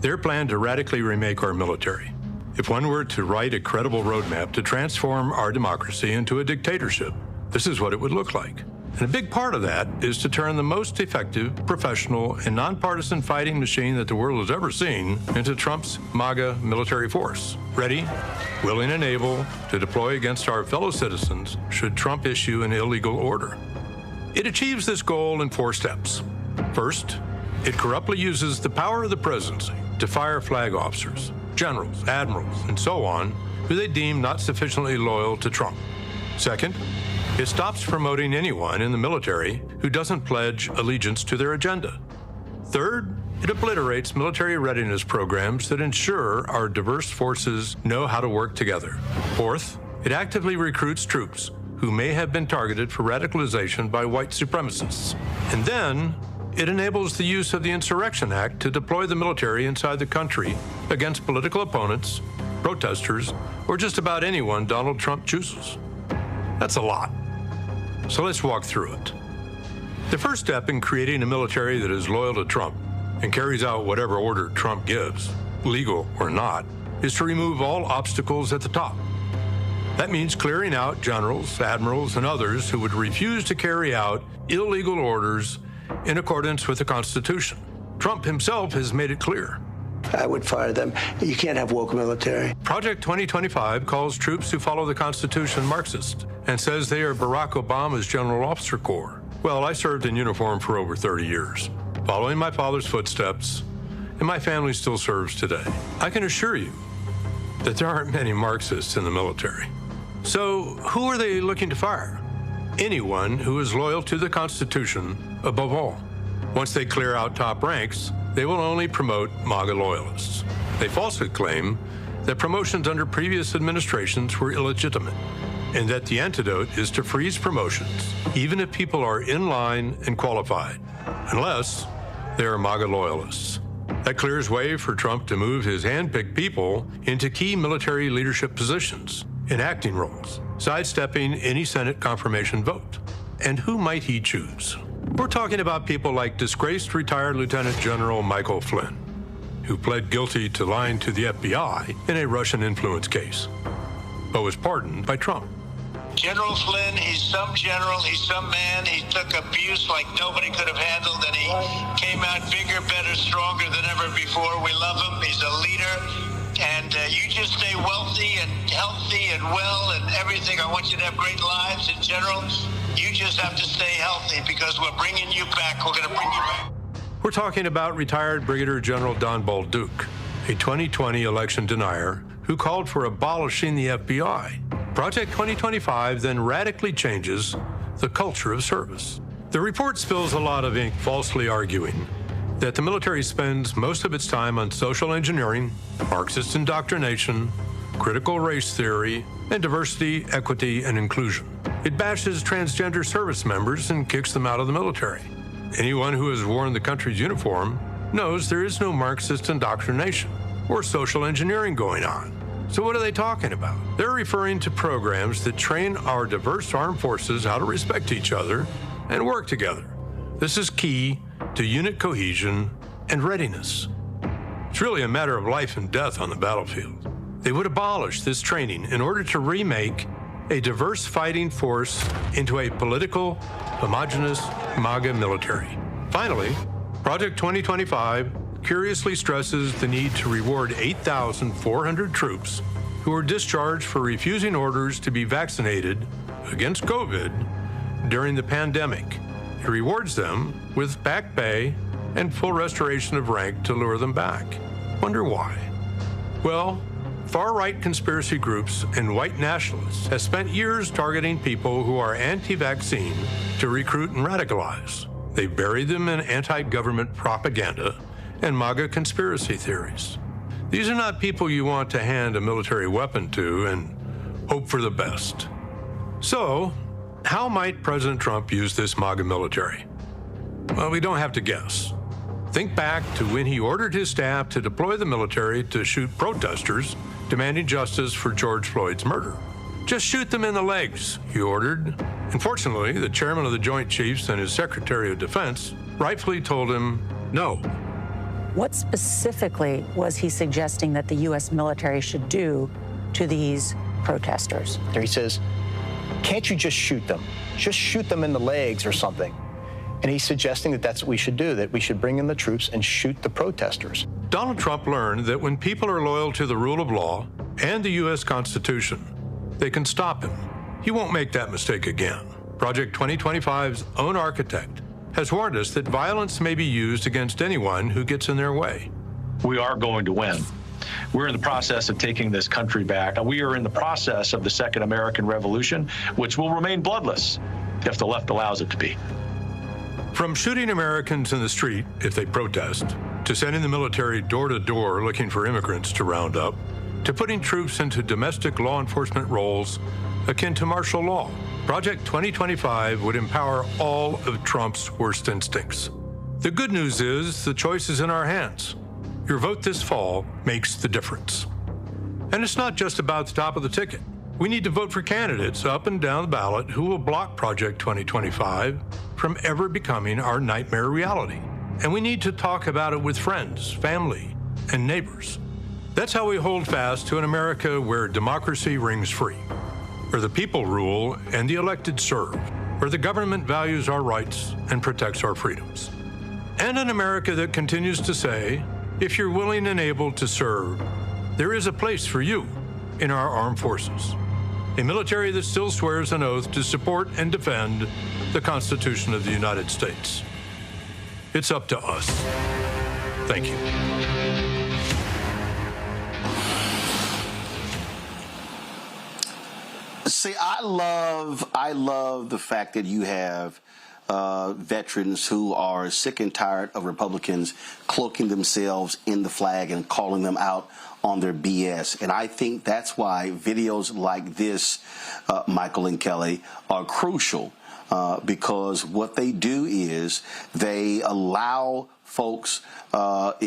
Their plan to radically remake our military. If one were to write a credible roadmap to transform our democracy into a dictatorship, this is what it would look like. And a big part of that is to turn the most effective, professional, and nonpartisan fighting machine that the world has ever seen into Trump's MAGA military force. Ready, willing, and able to deploy against our fellow citizens should Trump issue an illegal order. It achieves this goal in 4 steps. First, it corruptly uses the power of the presidency to fire flag officers, generals, admirals, and so on, who they deem not sufficiently loyal to Trump. Second, it stops promoting anyone in the military who doesn't pledge allegiance to their agenda. Third, it obliterates military readiness programs that ensure our diverse forces know how to work together. Fourth, it actively recruits troops who may have been targeted for radicalization by white supremacists. And then, it enables the use of the Insurrection Act to deploy the military inside the country against political opponents, protesters, or just about anyone Donald Trump chooses. That's a lot. So let's walk through it. The first step in creating a military that is loyal to Trump and carries out whatever order Trump gives, legal or not, is to remove all obstacles at the top. That means clearing out generals, admirals, and others who would refuse to carry out illegal orders in accordance with the Constitution. Trump himself has made it clear. I would fire them. You can't have woke military. Project 2025 calls troops who follow the Constitution Marxist and says they are Barack Obama's General Officer Corps. Well, I served in uniform for over 30 years, following my father's footsteps, and my family still serves today. I can assure you that there aren't many Marxists in the military. So who are they looking to fire? Anyone who is loyal to the Constitution above all. Once they clear out top ranks, they will only promote MAGA loyalists. They falsely claim that promotions under previous administrations were illegitimate and that the antidote is to freeze promotions, even if people are in line and qualified, unless they are MAGA loyalists. That clears way for Trump to move his hand-picked people into key military leadership positions in acting roles, sidestepping any Senate confirmation vote. And who might he choose? We're talking about people like disgraced retired Lieutenant General Michael Flynn, who pled guilty to lying to the FBI in a Russian influence case, but was pardoned by Trump. General Flynn, he's some general, he's some man. He took abuse like nobody could have handled, and he came out bigger, better, stronger than ever before. We love him. He's a leader, and you just stay wealthy and healthy and well and everything. I want you to have great lives in general. You just have to stay healthy because we're bringing you back. We're going to bring you back. We're talking about retired Brigadier General Don Bolduc, a 2020 election denier who called for abolishing the FBI. Project 2025 then radically changes the culture of service. The report spills a lot of ink falsely arguing that the military spends most of its time on social engineering, Marxist indoctrination, critical race theory, and diversity, equity, and inclusion. It bashes transgender service members and kicks them out of the military. Anyone who has worn the country's uniform knows there is no Marxist indoctrination or social engineering going on. So what are they talking about? They're referring to programs that train our diverse armed forces how to respect each other and work together. This is key to unit cohesion and readiness. It's really a matter of life and death on the battlefield. They would abolish this training in order to remake a diverse fighting force into a political, homogenous MAGA military. Finally, Project 2025 curiously stresses the need to reward 8,400 troops who were discharged for refusing orders to be vaccinated against COVID during the pandemic. It rewards them with back pay and full restoration of rank to lure them back. Wonder why? Well, far-right conspiracy groups and white nationalists have spent years targeting people who are anti-vaccine to recruit and radicalize. They buried them in anti-government propaganda and MAGA conspiracy theories. These are not people you want to hand a military weapon to and hope for the best. So, how might President Trump use this MAGA military? Well, we don't have to guess. Think back to when he ordered his staff to deploy the military to shoot protesters demanding justice for George Floyd's murder. Just shoot them in the legs, he ordered. Unfortunately, the chairman of the Joint Chiefs and his Secretary of Defense rightfully told him no. What specifically was he suggesting that the U.S. military should do to these protesters? He says, can't you just shoot them? Just shoot them in the legs or something. And he's suggesting that that's what we should do, that we should bring in the troops and shoot the protesters. Donald Trump learned that when people are loyal to the rule of law and the U.S. Constitution, they can stop him. He won't make that mistake again. Project 2025's own architect has warned us that violence may be used against anyone who gets in their way. We are going to win. We're in the process of taking this country back. We are in the process of the Second American Revolution, which will remain bloodless if the left allows it to be. From shooting Americans in the street if they protest, to sending the military door to door looking for immigrants to round up, to putting troops into domestic law enforcement roles akin to martial law, Project 2025 would empower all of Trump's worst instincts. The good news is the choice is in our hands. Your vote this fall makes the difference. And it's not just about the top of the ticket. We need to vote for candidates up and down the ballot who will block Project 2025 from ever becoming our nightmare reality. And we need to talk about it with friends, family, and neighbors. That's how we hold fast to an America where democracy rings free, where the people rule and the elected serve, where the government values our rights and protects our freedoms. And an America that continues to say, if you're willing and able to serve, there is a place for you in our armed forces. A military that still swears an oath to support and defend the Constitution of the United States. It's up to us. Thank you. See, I love the fact that you have veterans who are sick and tired of Republicans cloaking themselves in the flag and calling them out on their BS. And I think that's why videos like this, Michael and Kelly, are crucial, because what they do is they allow folks,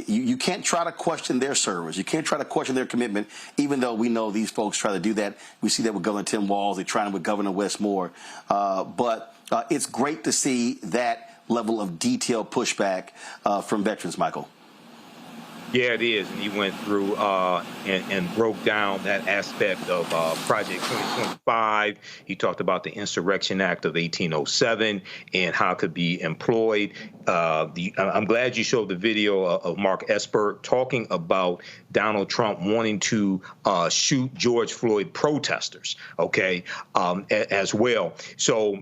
you can't try to question their service. You can't try to question their commitment, even though we know these folks try to do that. We see that with Governor Tim Walz. They're trying with Governor Wes Moore. But it's great to see that level of detailed pushback from veterans, Michael. Yeah, it is. And he went through and broke down that aspect of Project 2025. He talked about the Insurrection Act of 1807 and how it could be employed. I'm glad you showed the video of Mark Esper talking about Donald Trump wanting to shoot George Floyd protesters, okay, as well. So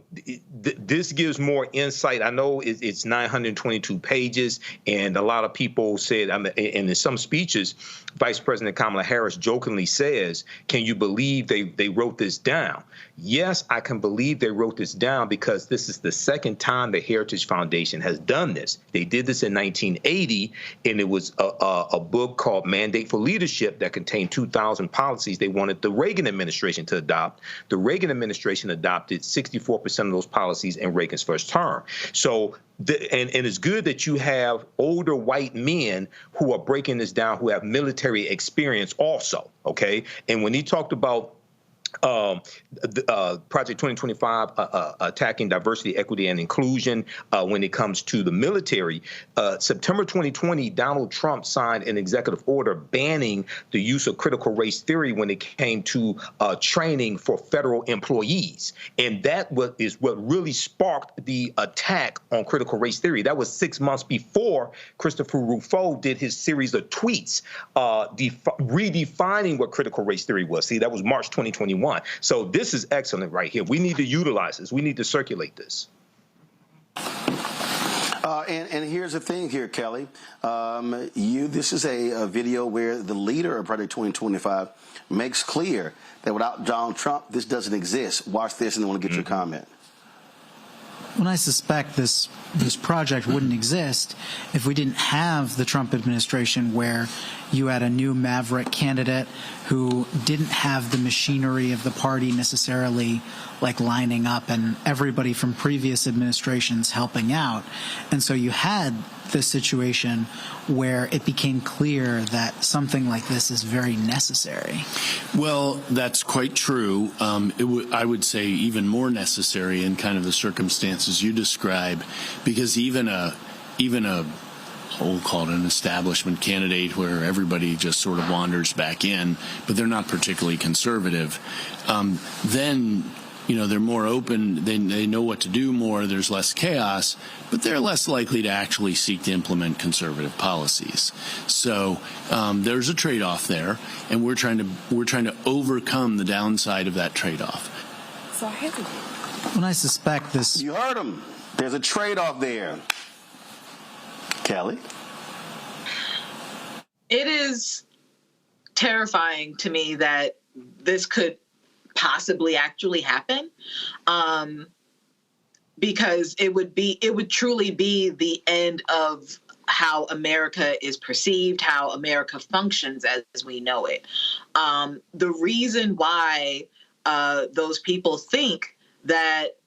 this gives more insight. I know it's 922 pages, and a lot of people said, and in some speeches, Vice President Kamala Harris jokingly says, can you believe they wrote this down? Yes, I can believe they wrote this down because this is the second time the Heritage Foundation has done this. They did this in 1980, and it was a book called Mandate for Leadership that contained 2,000 policies they wanted the Reagan administration to adopt. The Reagan administration adopted 64% of those policies in Reagan's first term. So, and it's good that you have older white men who are breaking this down, who have military experience also, okay? And when he talked about Project 2025 attacking diversity, equity, and inclusion when it comes to the military. September 2020, Donald Trump signed an executive order banning the use of critical race theory when it came to training for federal employees. And that is what really sparked the attack on critical race theory. That was 6 months before Christopher Rufo did his series of tweets redefining what critical race theory was. See, that was March 2021. So this is excellent right here. We need to utilize this. We need to circulate this. And here's the thing here, Kelly. This is a video where the leader of Project 2025 makes clear that without Donald Trump, this doesn't exist. Watch this, and I want to get your comment. When I suspect this project wouldn't exist if we didn't have the Trump administration, where you had a new maverick candidate who didn't have the machinery of the party necessarily like lining up and everybody from previous administrations helping out. And so you had this situation where it became clear that something like this is very necessary. Well, that's quite true. I would say even more necessary in kind of the circumstances you describe, because even a we'll call it an establishment candidate where everybody just sort of wanders back in, but they're not particularly conservative, then they're more open, they know what to do more, there's less chaos, but they're less likely to actually seek to implement conservative policies. So there's a trade-off there, and we're trying to overcome the downside of that trade-off. So when I suspect this... You heard him. There's a trade-off there. Kelly? It is terrifying to me that this could possibly actually happen, because it would truly be the end of how America is perceived, how America functions as we know it. The reason why those people think that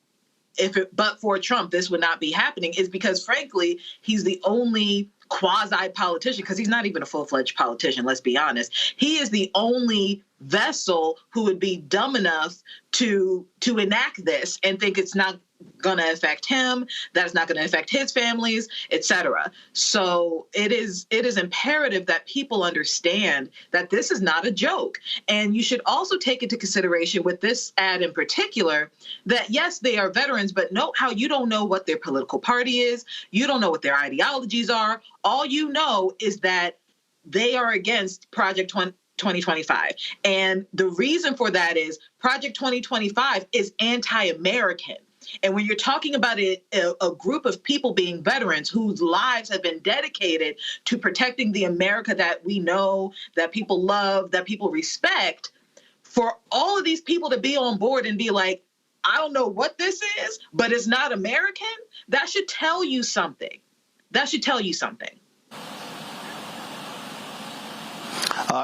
but for Trump, this would not be happening is because, frankly, he's the only quasi-politician, because he's not even a full-fledged politician, let's be honest. He is the only vessel who would be dumb enough to enact this and think it's not going to affect him, that it's not going to affect his families, etc. So it is imperative that people understand that this is not a joke. And you should also take into consideration with this ad in particular that, yes, they are veterans, but note how you don't know what their political party is. You don't know what their ideologies are. All you know is that they are against Project 2025. And the reason for that is Project 2025 is anti-American. And when you're talking about a group of people being veterans whose lives have been dedicated to protecting the America that we know, that people love, that people respect, for all of these people to be on board and be like, I don't know what this is, but it's not American, that should tell you something. That should tell you something.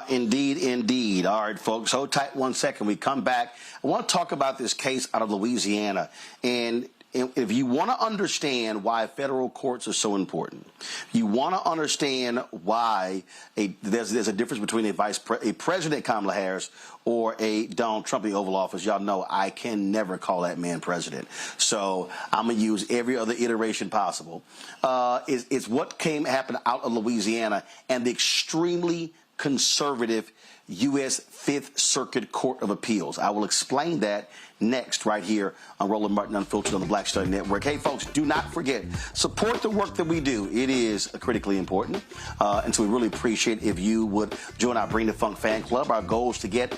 Indeed, indeed. All right, folks, hold tight 1 second. We come back. I want to talk about this case out of Louisiana. And if you want to understand why federal courts are so important, you want to understand why there's a difference between a President Kamala Harris or a Donald Trump in the Oval Office. Y'all know I can never call that man president. So I'm going to use every other iteration possible. It's what happened out of Louisiana and the extremely conservative U.S. Fifth Circuit Court of Appeals. I will explain that next right here on Roland Martin Unfiltered on the Black Star Network. Hey, folks, do not forget, support the work that we do. It is critically important. And so we really appreciate if you would join our Bring the Funk fan club. Our goal is to get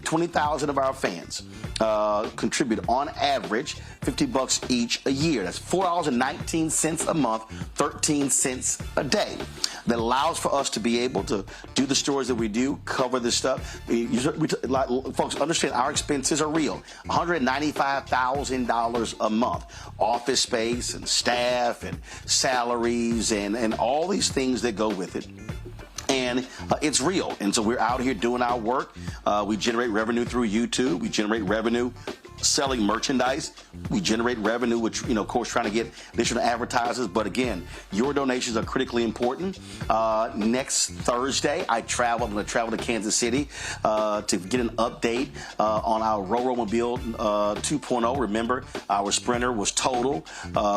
20,000 of our fans contribute on average $50 each a year. That's $4.19 a month, 13 cents a day. That allows for us to be able to do the stories that we do, cover this stuff. Folks, understand our expenses are real. $195,000 a month. Office space and staff and salaries and all these things that go with it. And it's real. And so we're out here doing our work. We generate revenue through YouTube. We generate revenue selling merchandise. We generate revenue, which, of course, trying to get additional advertisers. But again, your donations are critically important. Next Thursday, I'm going to travel to Kansas City to get an update on our Mobile 2.0. Remember, our Sprinter was total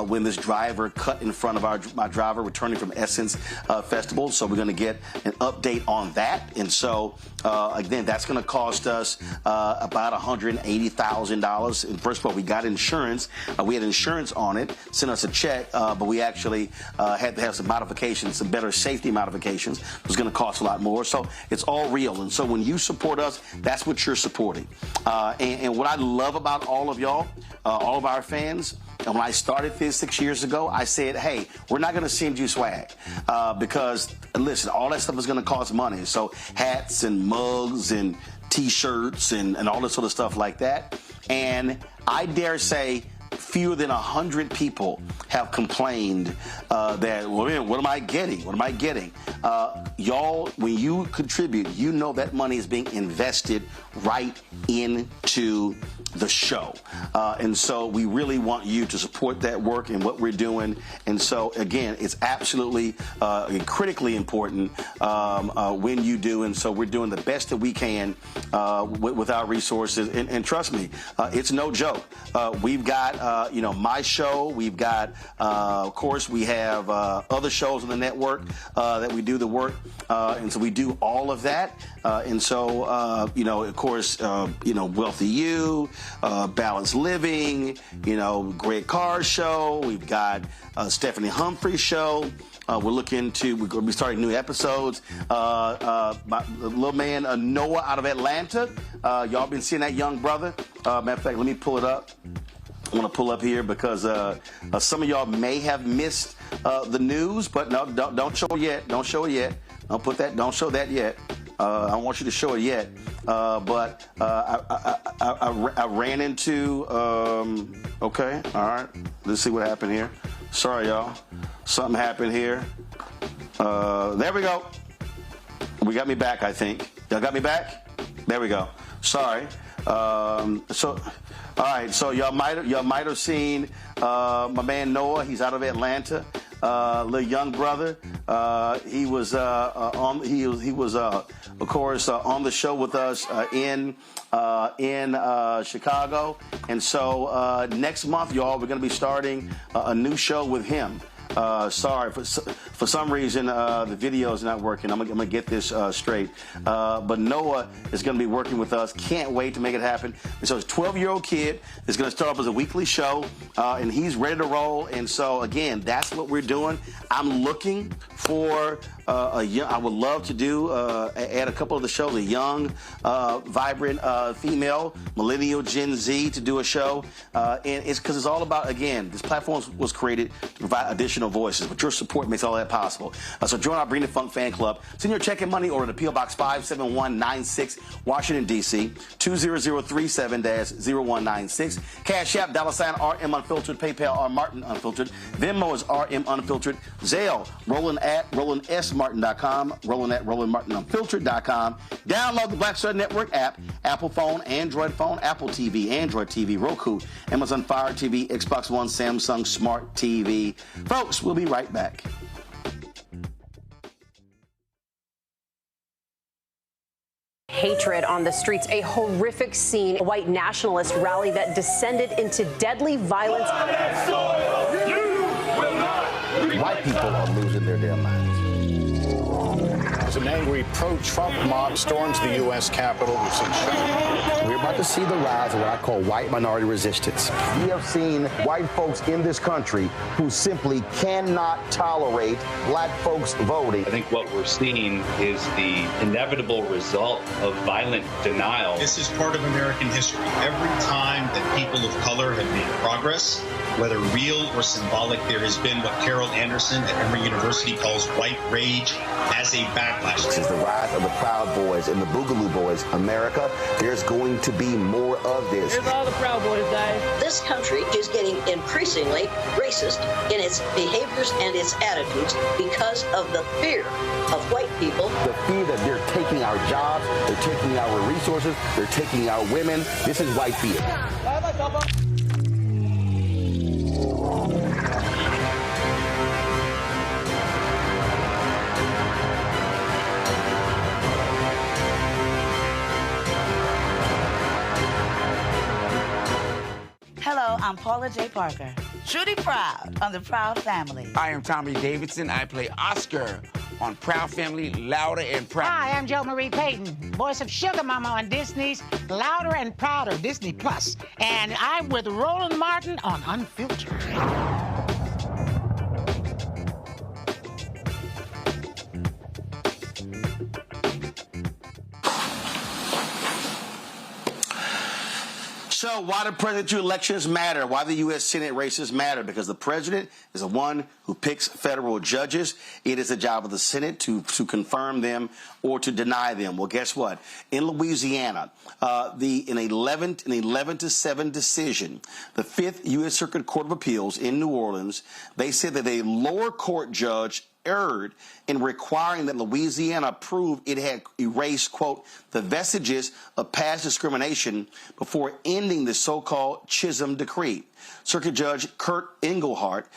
when this driver cut in front of my driver returning from Essence Festival. So we're going to get an update on that. And so, again, that's going to cost us about $180,000. And first of all, we got insurance. We had insurance on it, sent us a check, but we actually had to have some modifications, some better safety modifications. It was going to cost a lot more. So it's all real. And so when you support us, that's what you're supporting. And what I love about all of y'all, all of our fans, and when I started this 6 years ago, I said, hey, we're not going to send you swag because, listen, all that stuff is going to cost money. So hats and mugs and T-shirts and all this sort of stuff like that. And I dare say fewer than 100 people have complained that, well, what am I getting? What am I getting? Y'all, when you contribute, you know that money is being invested right into the show. And so we really want you to support that work and what we're doing. And so, again, it's absolutely critically important when you do. And so we're doing the best that we can with our resources. And trust me, it's no joke. We've got, my show. We've got, of course, we have other shows on the network that we do the work. And so we do all of that. And so, of course, Wealthy You, Balanced Living, Great Car Show. We've got Stephanie Humphrey's show. We're going to be starting new episodes. My little man Noah out of Atlanta. Y'all been seeing that young brother. Matter of fact, let me pull it up. I want to pull up here because some of y'all may have missed the news, but no, don't show it yet. Don't show it yet. Don't show that yet. I don't want you to show it yet. But I ran into, okay, all right. Let's see what happened here. Sorry, y'all. Something happened here. There we go. We got me back, I think. Y'all got me back? There we go. Sorry. All right, so y'all might have seen my man Noah. He's out of Atlanta. Little young brother. He was of course on the show with us in Chicago. And so next month, y'all, we're going to be starting a new show with him. Sorry, for some reason the video is not working. I'm gonna get this straight. But Noah is gonna be working with us. Can't wait to make it happen. And so his 12-year-old kid is gonna start up as a weekly show, and he's ready to roll. And so again, that's what we're doing. I'm looking for I would love to do add a couple of the shows. A young, vibrant female, millennial, Gen Z to do a show, and it's because it's all about, again, this platform was created to provide additional voices, but your support makes all that possible. So join our Bring the Funk fan club. Send your check and money order to P.O. Box 57196, Washington D.C. 20037-0196. Cash App $RM Unfiltered. PayPal R Martin Unfiltered. Venmo is RM Unfiltered. Zelle Roland at RolandSMartin.com. Roland at RolandMartinUnfiltered.com. Download the Black Star Network app. Apple phone, Android phone, Apple TV, Android TV, Roku, Amazon Fire TV, Xbox One, Samsung Smart TV. Folks, we'll be right back. Hatred on the streets, a horrific scene, a white nationalist rally that descended into deadly violence. White people are losing their damn minds. As an angry pro-Trump mob storms the U.S. Capitol, we've seen shooting. We're about to see the rise of what I call white minority resistance. We have seen white folks in this country who simply cannot tolerate black folks voting. I think what we're seeing is the inevitable result of violent denial. This is part of American history. Every time that people of color have made progress, whether real or symbolic, there has been what Carol Anderson at Emory University calls white rage as a backlash. This is the rise of the Proud Boys and the Boogaloo Boys. America, there's going to be more of this. Here's all the Proud Boys, guys. This country is getting increasingly racist in its behaviors and its attitudes because of the fear of white people. The fear that they're taking our jobs, they're taking our resources, they're taking our women. This is white fear. Hello, I'm Paula J. Parker. Truly proud on the Proud Family. I am Tommy Davidson. I play Oscar on Proud Family, Louder and Proud. Hi, I'm Jo Marie Payton, voice of Sugar Mama on Disney's Louder and Prouder, Disney Plus. And I'm with Roland Martin on Unfiltered. So why do presidential elections matter? Why the U.S. Senate races matter? Because the president is the one who picks federal judges. It is the job of the Senate to confirm them or to deny them. Well, guess what? In Louisiana, in 11-7 decision, the 5th U.S. Circuit Court of Appeals in New Orleans, they said that a lower court judge erred in requiring that Louisiana prove it had erased, quote, the vestiges of past discrimination before ending the so-called Chisholm Decree. Circuit Judge Kurt Engelhardt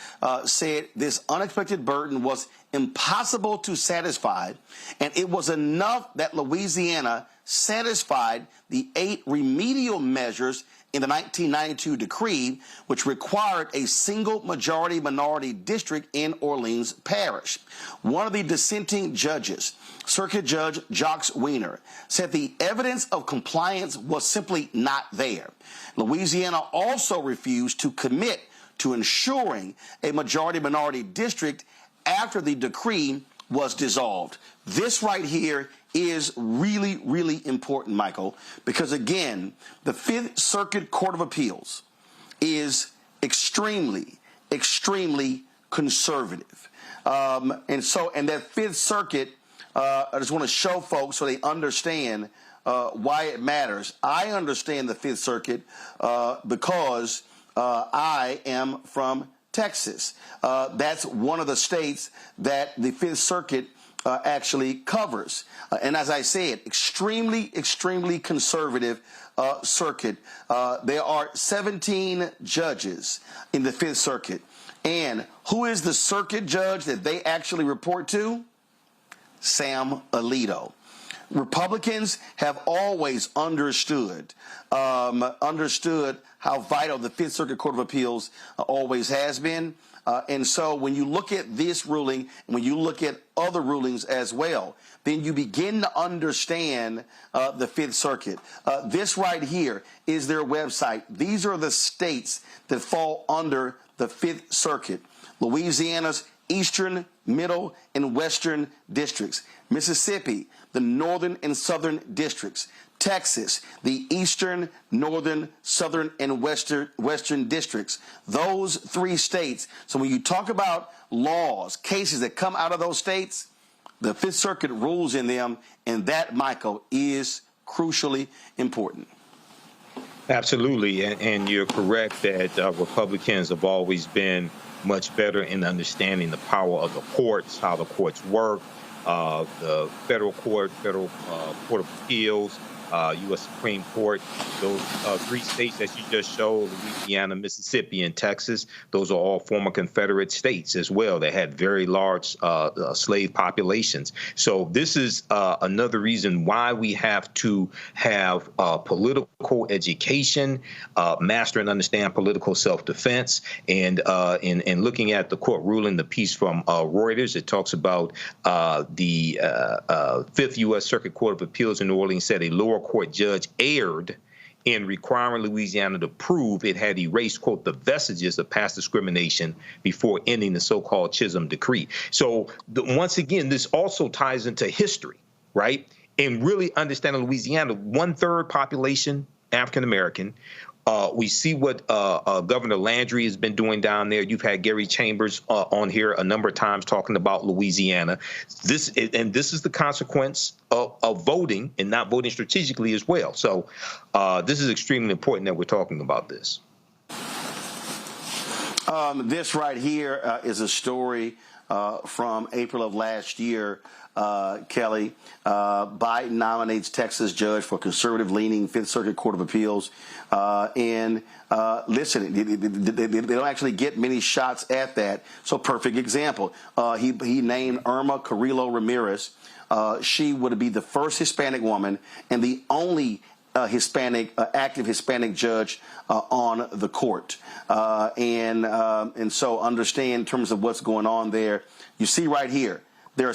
said this unexpected burden was impossible to satisfy, and it was enough that Louisiana satisfied the 8 remedial measures in the 1992 decree, which required a single majority minority district in Orleans Parish. One of the dissenting judges, Circuit Judge Jacques Wiener, said the evidence of compliance was simply not there. Louisiana also refused to commit to ensuring a majority minority district after the decree was dissolved. This right here is really, really important, Michael, because, again, the 5th Circuit Court of Appeals is extremely, extremely conservative. And that 5th Circuit, I just want to show folks so they understand why it matters. I understand the 5th Circuit because I am from Texas. That's one of the states that the 5th Circuit actually covers. And as I said, extremely, extremely conservative circuit. There are 17 judges in the 5th Circuit. And who is the circuit judge that they actually report to? Sam Alito. Republicans have always understood how vital the 5th Circuit Court of Appeals always has been. And so when you look at this ruling and when you look at other rulings as well, then you begin to understand the 5th Circuit. This right here is their website. These are the states that fall under the 5th Circuit. Louisiana's eastern, middle, and western districts. Mississippi, the northern and southern districts. Texas, the eastern, northern, southern, and western districts. Those 3 states. So when you talk about laws, cases that come out of those states, the Fifth Circuit rules in them, and that, Michael, is crucially important. Absolutely, and you're correct that Republicans have always been much better in understanding the power of the courts, how the courts work, the federal court, Court of Appeals, U.S. Supreme Court. Those 3 states that you just showed, Louisiana, Mississippi, and Texas, those are all former Confederate states as well. They had very large slave populations. So this is another reason why we have to have political education, master and understand political self-defense. And in looking at the court ruling, the piece from Reuters, it talks about the 5th U.S. Circuit Court of Appeals in New Orleans said a lower court judge erred in requiring Louisiana to prove it had erased, quote, the vestiges of past discrimination before ending the so-called Chisholm decree. So once again, this also ties into history, right? And really understanding Louisiana, 1/3 population African-American. We see what Governor Landry has been doing down there. You've had Gary Chambers on here a number of times talking about Louisiana. This is the consequence of voting and not voting strategically as well. So this is extremely important that we're talking about this. This right here is a story from April of last year. Kelly, Biden nominates Texas judge for conservative-leaning Fifth Circuit Court of Appeals. Listen, they don't actually get many shots at that. So perfect example. He named Irma Carrillo Ramirez. She would be the first Hispanic woman and the only active Hispanic judge on the court. And so understand in terms of what's going on there. You see right here. There are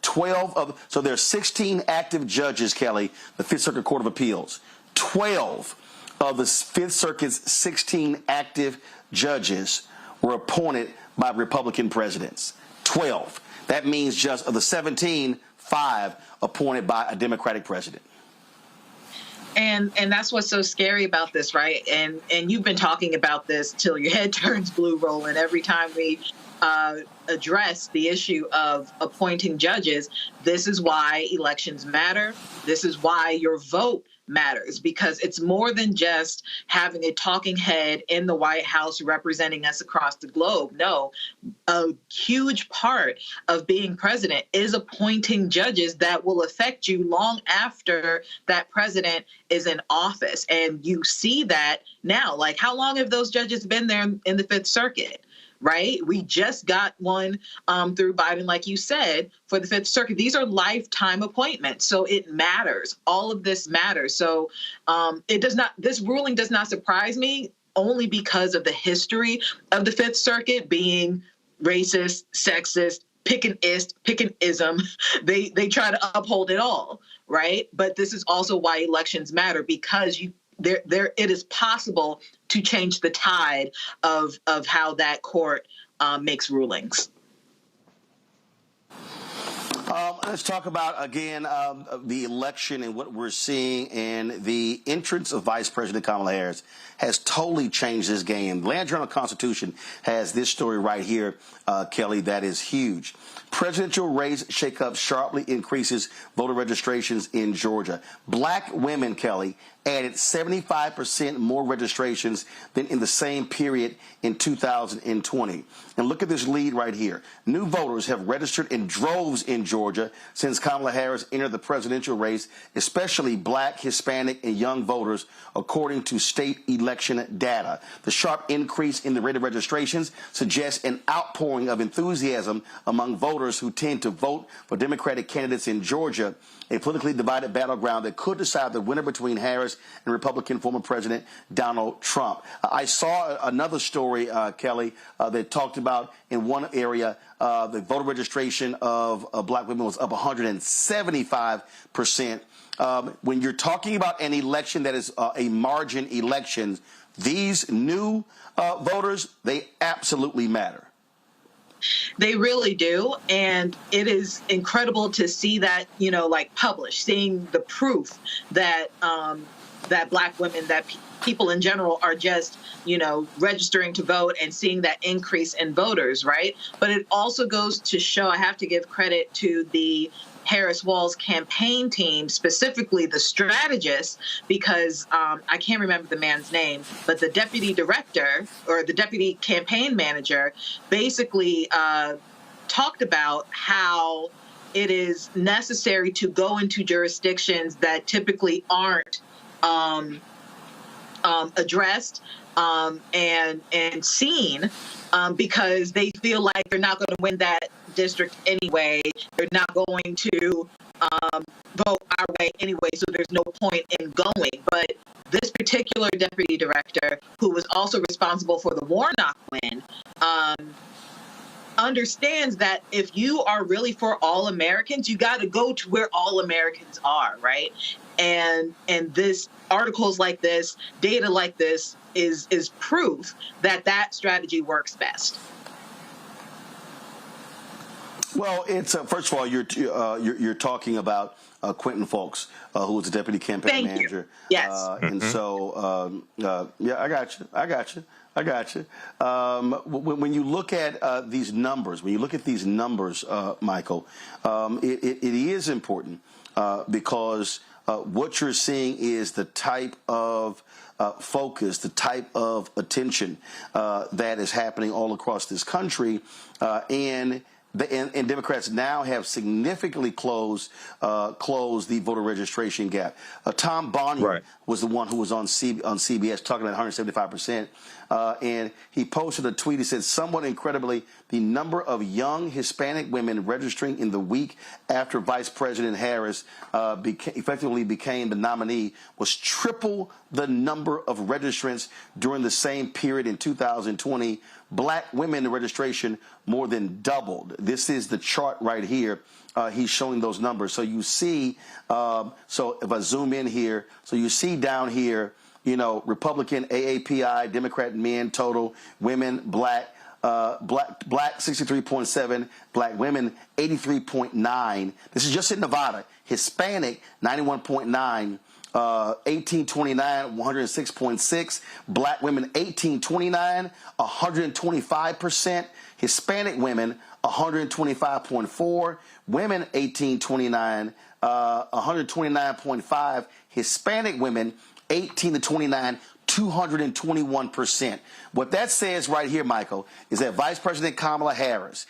12 of, so there are 16 active judges, Kelly, the Fifth Circuit Court of Appeals. 12 of the Fifth Circuit's 16 active judges were appointed by Republican presidents. 12. That means just of the 17, 5 appointed by a Democratic president. And that's what's so scary about this, right? And you've been talking about this till your head turns blue, Roland, every time we address the issue of appointing judges. This is why elections matter. This is why your vote matters, because it's more than just having a talking head in the White House representing us across the globe. No, a huge part of being president is appointing judges that will affect you long after that president is in office. And you see that now. Like, how long have those judges been there in the Fifth Circuit? Right? We just got one through Biden, like you said, for the Fifth Circuit. These are lifetime appointments. So it matters. All of this matters. So this ruling does not surprise me, only because of the history of the Fifth Circuit being racist, sexist, pick-and-ism. They try to uphold it all. Right? But this is also why elections matter, because it is possible to change the tide of how that court makes rulings. Let's talk about, again, the election and what we're seeing. And the entrance of Vice President Kamala Harris has totally changed this game. The Land Journal-Constitution has this story right here, Kelly, that is huge. Presidential race shakeup sharply increases voter registrations in Georgia. Black women, Kelly, added 75% more registrations than in the same period in 2020. And look at this lead right here. New voters have registered in droves in Georgia since Kamala Harris entered the presidential race, especially black, Hispanic, and young voters, according to state election data. The sharp increase in the rate of registrations suggests an outpouring of enthusiasm among voters who tend to vote for Democratic candidates in Georgia, a politically divided battleground that could decide the winner between Harris and Republican former President Donald Trump. I saw another story, Kelly, that talked about in one area the voter registration of black women was up 175%. When you're talking about an election that is a margin election, these new voters, they absolutely matter. They really do. And it is incredible to see that, like published, seeing the proof that that Black women, that people in general are just, registering to vote and seeing that increase in voters, right? But it also goes to show, I have to give credit to the Harris-Walz campaign team, specifically the strategist, because I can't remember the man's name, but the deputy director or the deputy campaign manager basically talked about how it is necessary to go into jurisdictions that typically aren't addressed and seen because they feel like they're not going to win that district anyway. They're not going to vote our way anyway, so there's no point in going. But this particular deputy director, who was also responsible for the Warnock win, understands that if you are really for all Americans, you got to go to where all Americans are, right? And this articles like this, data like this is proof that that strategy works best. Well, it's first of all, you're talking about Quentin Fulks, who was the deputy campaign manager. Yes. And so, yeah, I got you. When you look at these numbers, Michael, it is important because what you're seeing is the type of focus, the type of attention that is happening all across this country, and Democrats now have significantly closed the voter registration gap. Tom Bonnier was the one who was on CBS talking about 175%, and he posted a tweet. He said, somewhat incredibly, the number of young Hispanic women registering in the week after Vice President Harris effectively became the nominee was triple the number of registrants during the same period in 2020. Black women registration more than doubled. This is the chart right here. He's showing those numbers. So you see, so if I zoom in here, so you see down here, Republican, AAPI, Democrat men total, women, black 63.7, black women 83.9. This is just in Nevada. Hispanic 91.9. 1829, 106.6. Black women 1829, 125%. Hispanic women 125.4. Women 1829, 129.5. Hispanic women 18 to 29, 221%. What that says right here, Michael, is that Vice President Kamala Harris,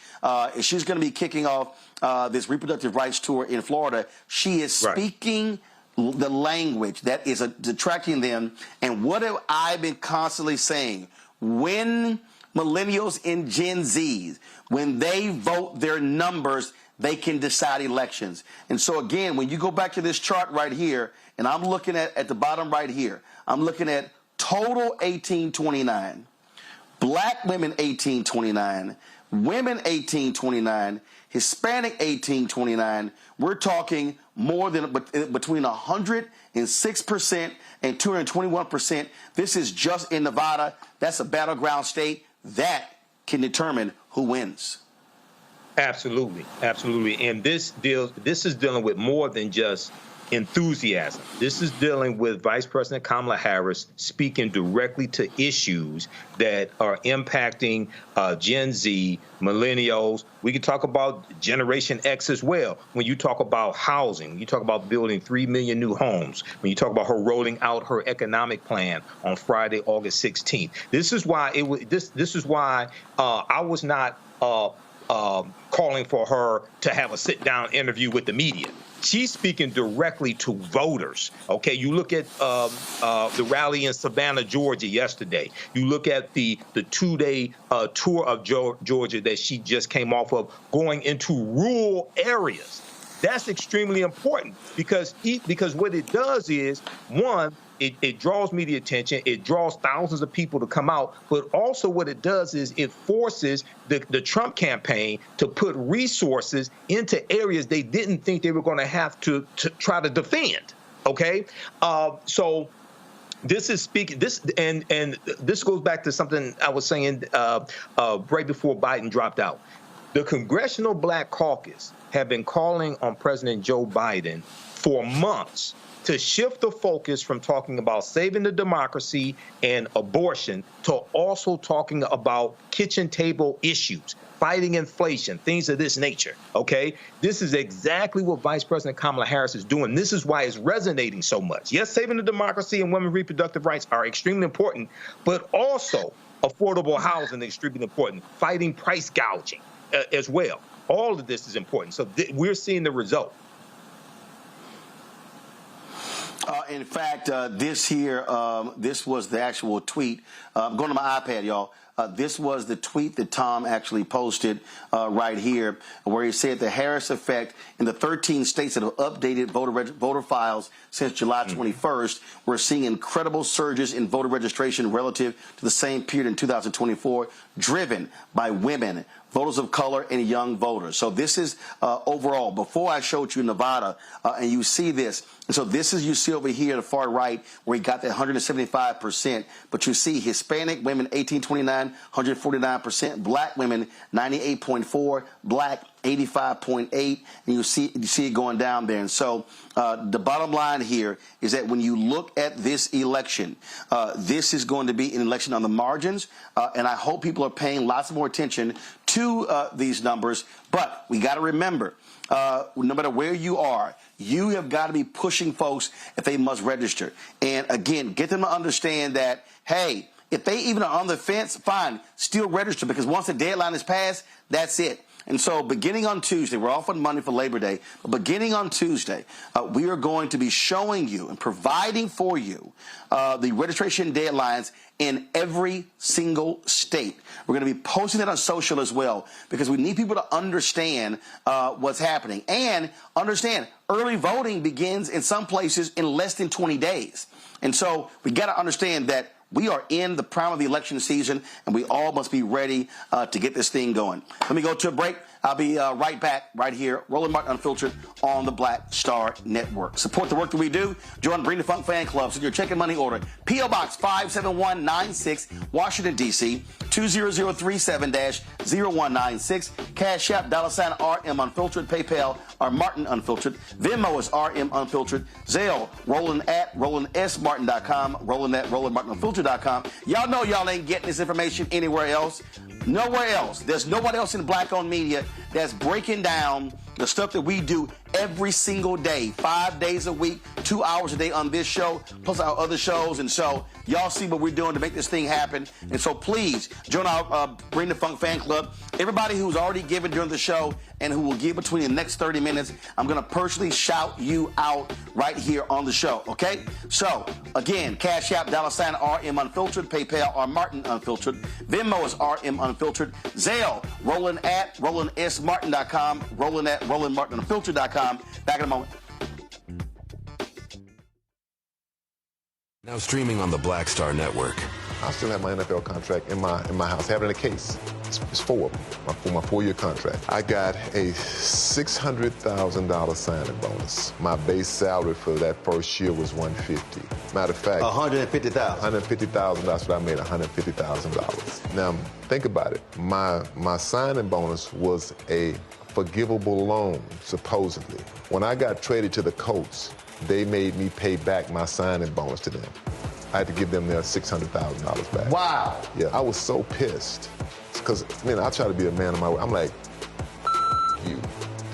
she's going to be kicking off this reproductive rights tour in Florida. She is speaking the language that is attracting them. And what have I been constantly saying? When millennials and Gen Zs, when they vote their numbers, they can decide elections. And so, again, when you go back to this chart right here, and I'm looking at the bottom right here, I'm looking at total 1829, black women 1829, women 1829, Hispanic 1829. We're talking more than between 106% and 221%. This is just in Nevada. That's a battleground state. That can determine who wins. Absolutely. And this is dealing with more than just enthusiasm. This is dealing with Vice President Kamala Harris speaking directly to issues that are impacting Gen Z, millennials. We can talk about Generation X as well. When you talk about housing, you talk about building 3 million new homes. When you talk about her rolling out her economic plan on Friday, August 16th. This is why I was not calling for her to have a sit-down interview with the media. She's speaking directly to voters. Okay, you look at the rally in Savannah, Georgia yesterday. You look at the 2-day tour of Georgia that she just came off of, going into rural areas. That's extremely important because what it does is, one, it draws media attention, it draws thousands of people to come out, but also what it does is it forces the Trump campaign to put resources into areas they didn't think they were going to have to try to defend, okay? So This is speaking. This and this goes back to something I was saying right before Biden dropped out. The Congressional Black Caucus have been calling on President Joe Biden for months to shift the focus from talking about saving the democracy and abortion to also talking about kitchen table issues, fighting inflation, things of this nature, okay? This is exactly what Vice President Kamala Harris is doing. This is why it's resonating so much. Yes, saving the democracy and women's reproductive rights are extremely important, but also affordable housing is extremely important, fighting price gouging as well. All of this is important. So we're seeing the result. In fact, this was the actual tweet. I'm going to my iPad, y'all. This was the tweet that Tom actually posted right here, where he said the Harris effect in the 13 states that have updated voter files since July 21st, we're seeing incredible surges in voter registration relative to the same period in 2024, driven by women, voters of color, and young voters. So this is overall. Before I showed you Nevada, and you see this. So this is, you see over here at the far right, where he got that 175%. But you see Hispanic women, 1829, 149%. Black women, 98.4. Black, 85.8. And you see it going down there. And so the bottom line here is that when you look at this election, this is going to be an election on the margins. And I hope people are paying lots more attention to these numbers. But we got to remember, no matter where you are, you have got to be pushing folks if they must register. And again, get them to understand that, hey, if they even are on the fence, fine, still register, because once the deadline is passed, that's it. And so beginning on Tuesday, we're off on Monday for Labor Day, but beginning on Tuesday, we are going to be showing you and providing for you the registration deadlines in every single state. We're going to be posting it on social as well, because we need people to understand what's happening. And understand, early voting begins in some places in less than 20 days. And so we got to understand that we are in the prime of the election season, and we all must be ready to get this thing going. Let me go to a break. I'll be right back right here, Roland Martin Unfiltered on the Black Star Network. Support the work that we do. Join Bring the Funk Fan Club. Send your check and money order. P.O. Box 57196, Washington, D.C., 20037-0196. Cash App, $RM Unfiltered. PayPal, R Martin Unfiltered. Venmo is RM Unfiltered. Zelle, Roland at RolandSMartin.com. Roland at RolandMartinUnfiltered.com. Y'all know y'all ain't getting this information anywhere else. Nowhere else. There's nobody else in black-owned media that's breaking down the stuff that we do every single day, 5 days a week, 2 hours a day on this show, plus our other shows. And so y'all see what we're doing to make this thing happen. And so please join our Bring the Funk Fan Club. Everybody who's already given during the show and who will give between the next 30 minutes, I'm going to personally shout you out right here on the show, okay? So, again, Cash App, $RM Unfiltered. PayPal, R Martin Unfiltered. Venmo is RM Unfiltered. Zelle, Roland at RolandSMartin.com. Roland at RolandMartinUnfiltered.com. Back in a moment. Now streaming on the Black Star Network. I still have my NFL contract in my house. I have it in a case. It's 4 of them, for my 4-year contract. I got a $600,000 signing bonus. My base salary for that first year was $150,000. Matter of fact, $150,000. $150,000. That's what I made. $150,000. Now think about it. My signing bonus was a forgivable loan, supposedly. When I got traded to the Colts, they made me pay back my signing bonus to them. I had to give them their $600,000 back. Wow. Yeah, I was so pissed. Because, man, I try to be a man of my word. I'm like, you,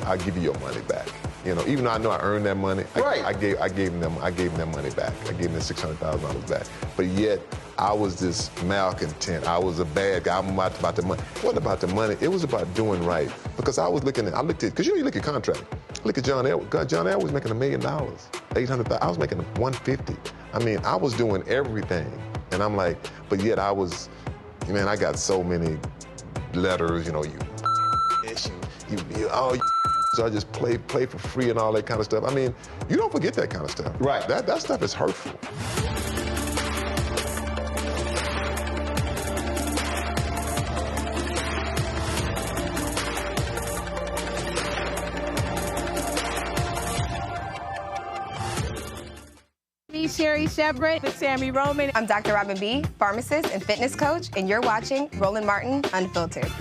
I'll give you your money back. You know, even though I know I earned that money, right. I gave them money back. I gave them $600,000 back. But yet, I was this malcontent. I was a bad guy. I'm about the money. It wasn't about the money. It was about doing right. Because I looked at, because you look at contract. Look at John Elway. John Elway was making $1 million, $800,000. I was making $150,000. I mean, I was doing everything. And I'm like, but yet I got so many letters, so I just play for free and all that kind of stuff. I mean, you don't forget that kind of stuff. Right. That stuff is hurtful. everybody. Sherry Shepard with Sammy Roman. I'm Dr. Robin B., pharmacist and fitness coach, and you're watching Roland Martin Unfiltered.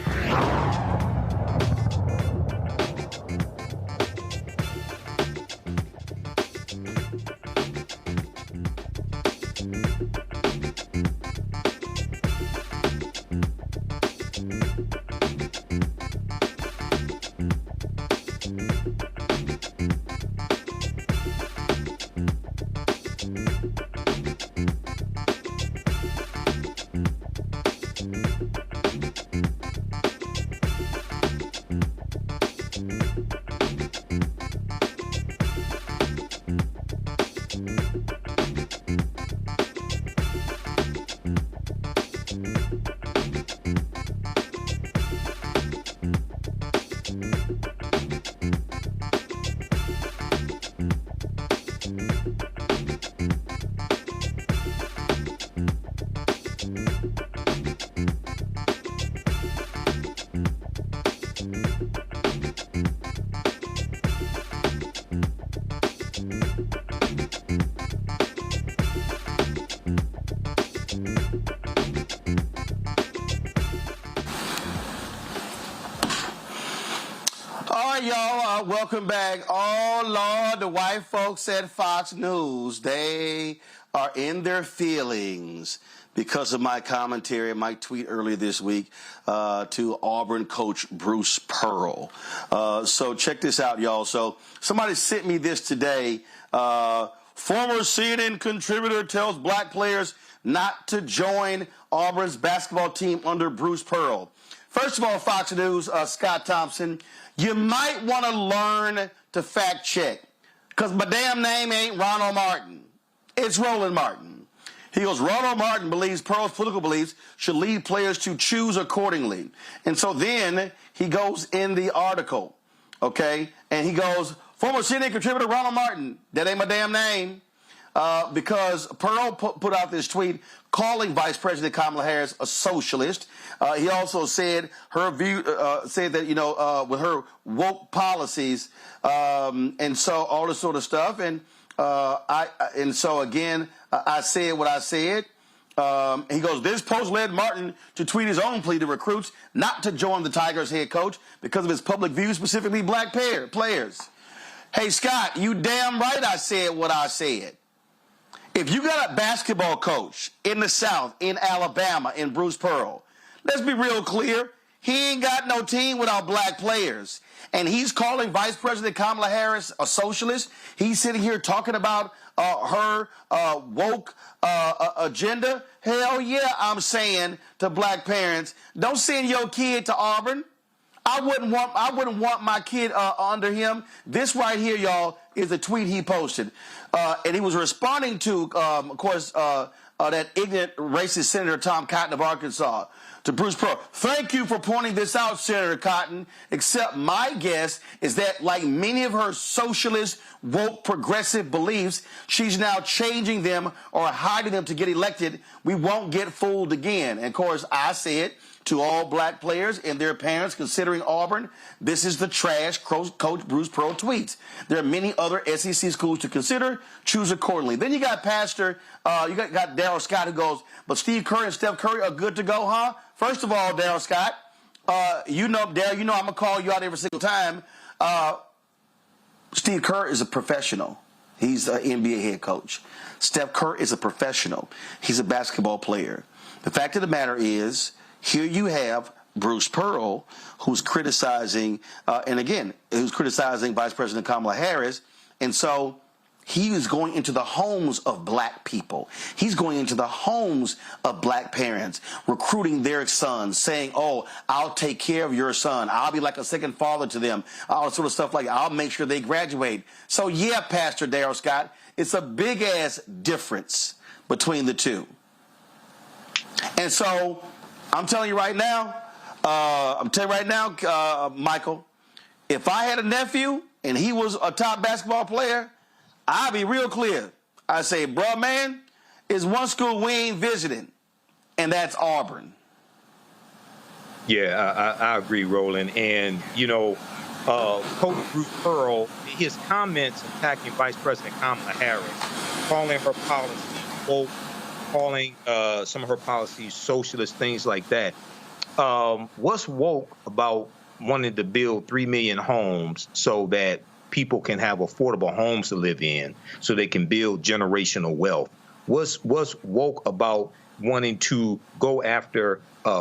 Y'all, welcome back. Oh, Lord, the white folks at Fox News, they are in their feelings because of my commentary, my tweet earlier this week to Auburn coach Bruce Pearl. So check this out, y'all. So somebody sent me this today. Former CNN contributor tells black players not to join Auburn's basketball team under Bruce Pearl. First of all, Fox News, Scott Thompson, you might want to learn to fact check, because my damn name ain't Ronald Martin. It's Roland Martin. He goes, Ronald Martin believes Pearl's political beliefs should lead players to choose accordingly. And so then he goes in the article, okay, and he goes, former CNN contributor Ronald Martin, that ain't my damn name. Because Pearl put out this tweet calling Vice President Kamala Harris a socialist. He also said her view, said that, with her woke policies, and so all this sort of stuff. And so again, I said what I said. He goes, this post led Martin to tweet his own plea to recruits not to join the Tigers head coach because of his public views, specifically black players. Hey, Scott, you damn right I said what I said. If you got a basketball coach in the South, in Alabama, in Bruce Pearl, let's be real clear. He ain't got no team without black players. And he's calling Vice President Kamala Harris a socialist. He's sitting here talking about her woke agenda. Hell yeah, I'm saying to black parents, don't send your kid to Auburn. I wouldn't want my kid under him. This right here, y'all, is a tweet he posted. And he was responding to, of course, that ignorant racist Senator Tom Cotton of Arkansas, to Bruce Pearl. Thank you for pointing this out, Senator Cotton, except my guess is that, like many of her socialist, woke, progressive beliefs, she's now changing them or hiding them to get elected. We won't get fooled again. And, of course, I said to all black players and their parents considering Auburn, this is the trash Coach Bruce Pearl tweets. There are many other SEC schools to consider. Choose accordingly. Then you got Pastor, you got Daryl Scott who goes, but Steve Curry and Steph Curry are good to go, huh? First of all, Daryl Scott, Daryl, I'm going to call you out every single time. Steve Kerr is a professional. He's an NBA head coach. Steph Curry is a professional. He's a basketball player. The fact of the matter is, here you have Bruce Pearl, who's criticizing, who's criticizing Vice President Kamala Harris. And so he is going into the homes of black people. He's going into the homes of black parents, recruiting their sons, saying, oh, I'll take care of your son. I'll be like a second father to them. All sort of stuff like that. I'll make sure they graduate. So, yeah, Pastor Daryl Scott, it's a big-ass difference between the two. And so I'm telling you right now, Michael, if I had a nephew and he was a top basketball player, I'd be real clear. I say, bruh, man, it's one school we ain't visiting, and that's Auburn. Yeah, I agree, Roland. And, Coach Bruce Pearl, his comments attacking Vice President Kamala Harris calling her policy woke, calling some of her policies socialist, things like that. What's woke about wanting to build 3 million homes so that people can have affordable homes to live in, so they can build generational wealth? What's woke about wanting to go after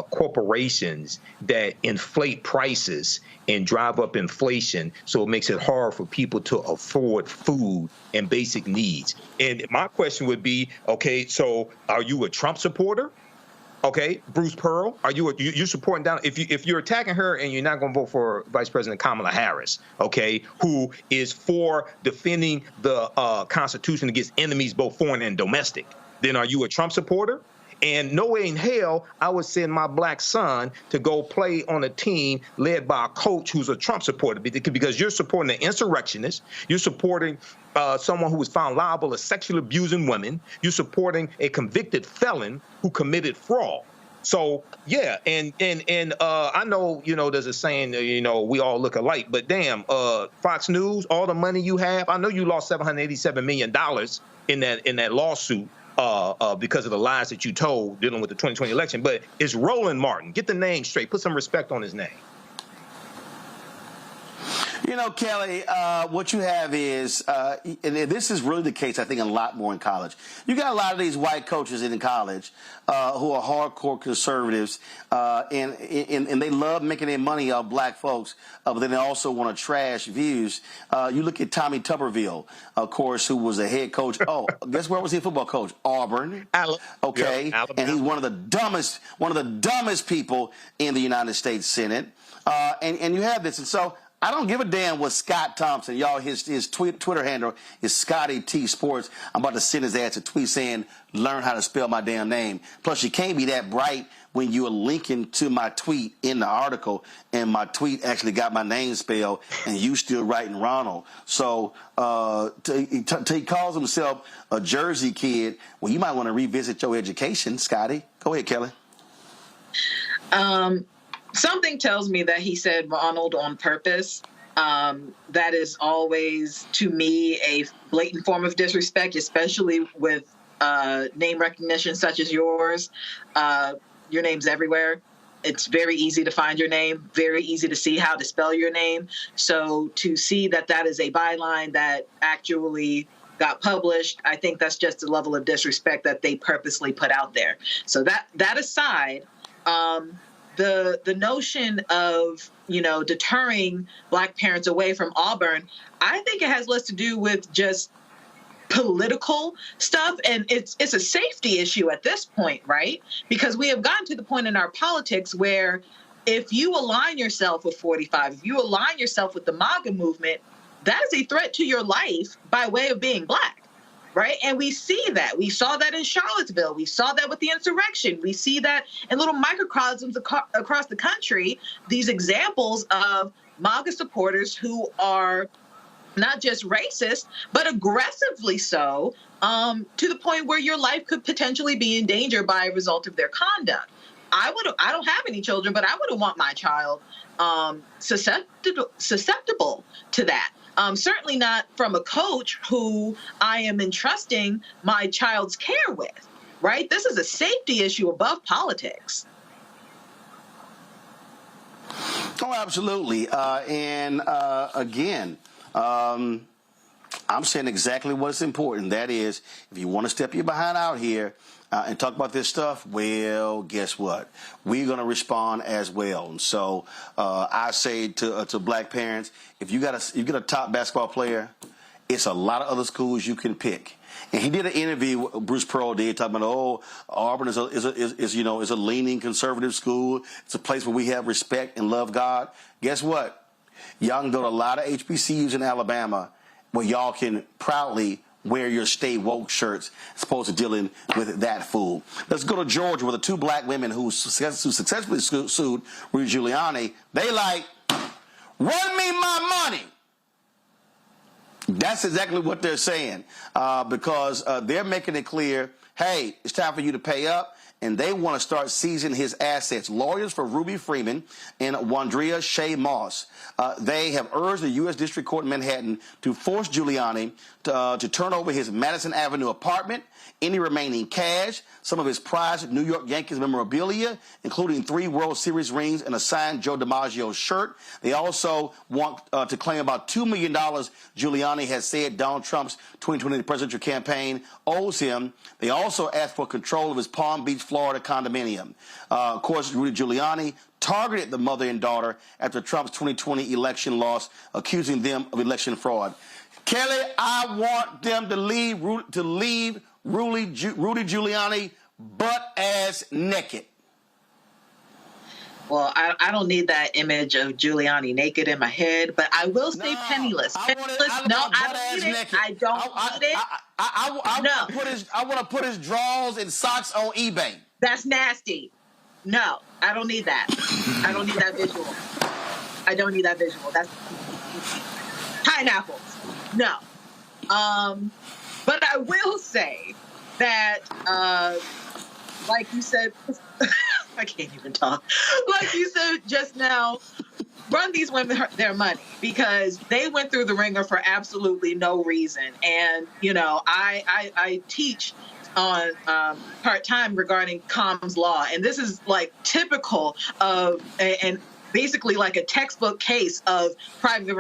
corporations that inflate prices and drive up inflation, so it makes it hard for people to afford food and basic needs? And my question would be, okay, so are you a Trump supporter? Okay, Bruce Pearl, are you supporting down? If you're attacking her and you're not going to vote for Vice President Kamala Harris, okay, who is for defending the Constitution against enemies both foreign and domestic, then are you a Trump supporter? And no way in hell I would send my black son to go play on a team led by a coach who's a Trump supporter, because you're supporting an insurrectionist, you're supporting someone who was found liable of sexually abusing women, you're supporting a convicted felon who committed fraud. So yeah, and I know, there's a saying, we all look alike, but damn, Fox News, all the money you have, I know you lost $787 million in that lawsuit. Because of the lies that you told dealing with the 2020 election. But it's Roland Martin. Get the name straight. Put some respect on his name. Kelly, what you have is, and this is really the case, I think, a lot more in college. You got a lot of these white coaches in college who are hardcore conservatives, and they love making their money off black folks, but then they also want to trash views. You look at Tommy Tuberville, of course, who was a head coach. Oh, guess where was he a football coach? Auburn. Okay, Alabama. And he's one of the dumbest people in the United States Senate. And you have this, and so I don't give a damn what Scott Thompson, y'all, his Twitter handle is Scotty T Sports. I'm about to send his ass a tweet saying, learn how to spell my damn name. Plus, you can't be that bright when you are linking to my tweet in the article, and my tweet actually got my name spelled, and you still writing Ronald. So he calls himself a Jersey kid. Well, you might want to revisit your education, Scotty. Go ahead, Kelly. Something tells me that he said Ronald on purpose. That is always, to me, a blatant form of disrespect, especially with name recognition such as yours. Your name's everywhere. It's very easy to find your name, very easy to see how to spell your name. So to see that is a byline that actually got published, I think that's just a level of disrespect that they purposely put out there. So that aside, the notion of, deterring black parents away from Auburn, I think it has less to do with just political stuff, and it's a safety issue at this point, right? Because we have gotten to the point in our politics where if you align yourself with 45, if you align yourself with the MAGA movement, that is a threat to your life by way of being black. Right. And we see that. We saw that in Charlottesville. We saw that with the insurrection. We see that in little microcosms across the country, these examples of MAGA supporters who are not just racist, but aggressively so, to the point where your life could potentially be in danger by a result of their conduct. I don't have any children, but I wouldn't want my child susceptible to that. Certainly not from a coach who I am entrusting my child's care with, right? This is a safety issue above politics. Oh, absolutely. Again, I'm saying exactly what's important. That is, if you want to step your behind out here and talk about this stuff, well, guess what? We're going to respond as well. And so I say to black parents, if you got a top basketball player, it's a lot of other schools you can pick. And he did an interview, Bruce Pearl did, talking about, Auburn is a leaning conservative school. It's a place where we have respect and love God. Guess what? Y'all can go to a lot of HBCUs in Alabama where y'all can proudly wear your stay woke shirts as opposed to dealing with that fool. Let's go to Georgia, where the two black women who successfully sued Rudy Giuliani, they like, run me my money. That's exactly what they're saying, because they're making it clear, hey, it's time for you to pay up. and they want to start seizing his assets. Lawyers for Ruby Freeman and Wandrea Shea Moss, they have urged the U.S. District Court in Manhattan to force Giuliani to turn over his Madison Avenue apartment, any remaining cash, some of his prized New York Yankees memorabilia, including 3 World Series rings and a signed Joe DiMaggio shirt. They also want to claim about $2 million Giuliani has said Donald Trump's 2020 presidential campaign owes him. They also asked for control of his Palm Beach, Florida condominium. Of course, Rudy Giuliani targeted the mother and daughter after Trump's 2020 election loss, accusing them of election fraud. Kelly, I want them to leave Rudy Giuliani butt-ass naked. Well, I don't need that image of Giuliani naked in my head, but I will say penniless. I don't need it. I don't need it. I want to put his drawers and socks on eBay. That's nasty. No, I don't need that. I don't need that visual. I don't need that visual. That's pineapples. No. But I will say that, like you said, I can't even talk. Like you said just now, run these women their money, because they went through the ringer for absolutely no reason. And, you know, I teach on part-time regarding comms law, and this is like typical of and basically like a textbook case of private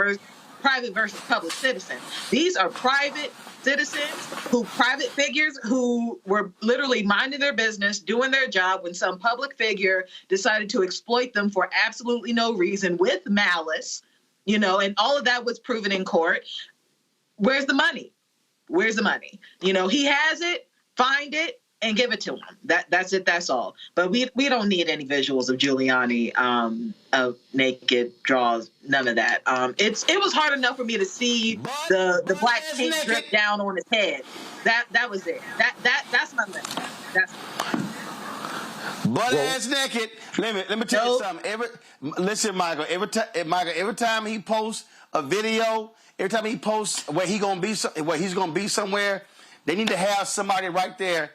versus public citizen. These are private citizens, private figures who were literally minding their business, doing their job, when some public figure decided to exploit them for absolutely no reason with malice, you know, and all of that was proven in court. Where's the money? Where's the money? You know, he has it, find it, and give it to him. That's it. That's all. But we don't need any visuals of Giuliani of naked draws. None of that. It was hard enough for me to see the black paint drip down on his head. That was it. That's my limit. That's butt ass naked. Let me tell you something. Listen, Michael. Every time he posts a video, every time he posts where he's gonna be somewhere, they need to have somebody right there.